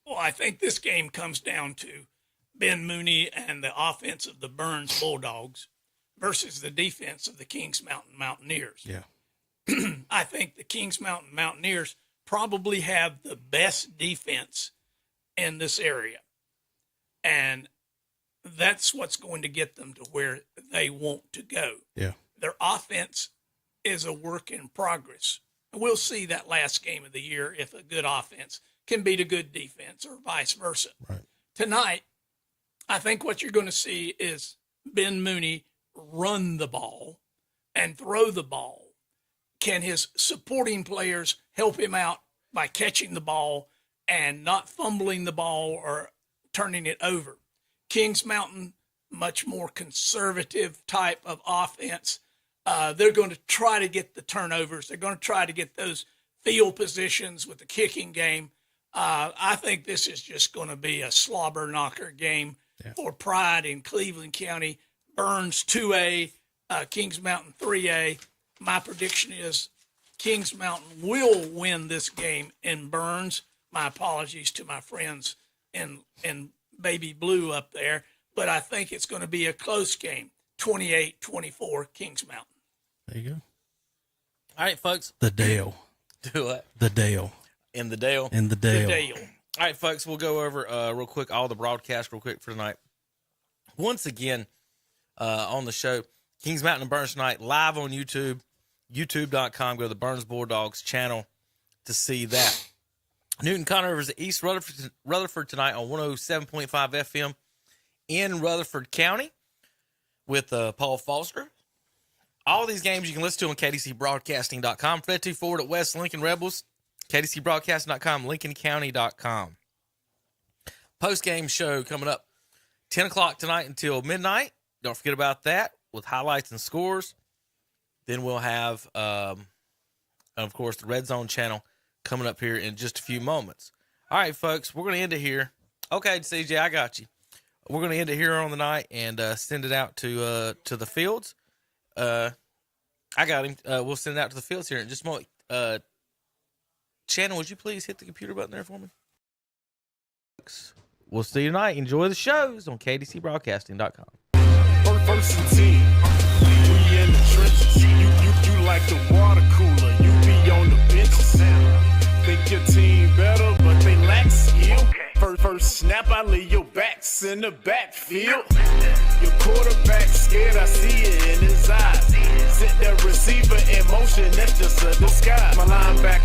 Well, I think this game comes down to Ben Mooney and the offense of the Burns Bulldogs versus the defense of the Kings Mountain Mountaineers. Yeah. I think the Kings Mountain Mountaineers probably have the best defense in this area. And that's what's going to get them to where they want to go. Yeah. Their offense is a work in progress. We'll see that last game of the year if a good offense can beat a good defense or vice versa. Right. Tonight, I think what you're going to see is Ben Mooney run the ball and throw the ball. Can his supporting players help him out by catching the ball and not fumbling the ball or turning it over? Kings Mountain, much more conservative type of offense. They're going to try to get the turnovers. They're going to try to get those field positions with the kicking game. I think this is just going to be a slobber knocker game for pride in Cleveland County. Burns 2A, Kings Mountain 3A. My prediction is Kings Mountain will win this game in Burns. My apologies to my friends in baby blue up there, but I think it's going to be a close game, 28-24 Kings Mountain. There you go. All right, folks. The Dale. Do what? The Dale. In the Dale. In the Dale. The Dale. All right, folks, we'll go over real quick all the broadcasts real quick for tonight. Once again, on the show, Kings Mountain and Burns tonight, live on YouTube, youtube.com. Go to the Burns Bulldogs channel to see that. Newton Conover is East Rutherford tonight on 107.5 FM in Rutherford County with Paul Foster. All these games you can listen to on KDCBroadcasting.com. Fred 2 Forward at West Lincoln Rebels, KDCBroadcasting.com, LincolnCounty.com. Post-game show coming up 10 o'clock tonight until midnight. Don't forget about that with highlights and scores. Then we'll have, of course, the Red Zone channel coming up here in just a few moments. All right, folks, we're going to end it here. Okay, CJ, I got you. We're going to end it here on the night and send it out to the fields. I got him. We'll send it out to the fields here in just a moment. Shannon, would you please hit the computer button there for me? We'll see you tonight. Enjoy the shows on KDCBroadcasting.com. First and 10, we in the trenches. You like the water cooler, you be on the benches. Think your team better, but they lack skill. First snap, I leave your backs in the backfield. Your quarterback scared, I see it in his eyes. Sit there, receiver in motion, that's just a disguise. My linebacker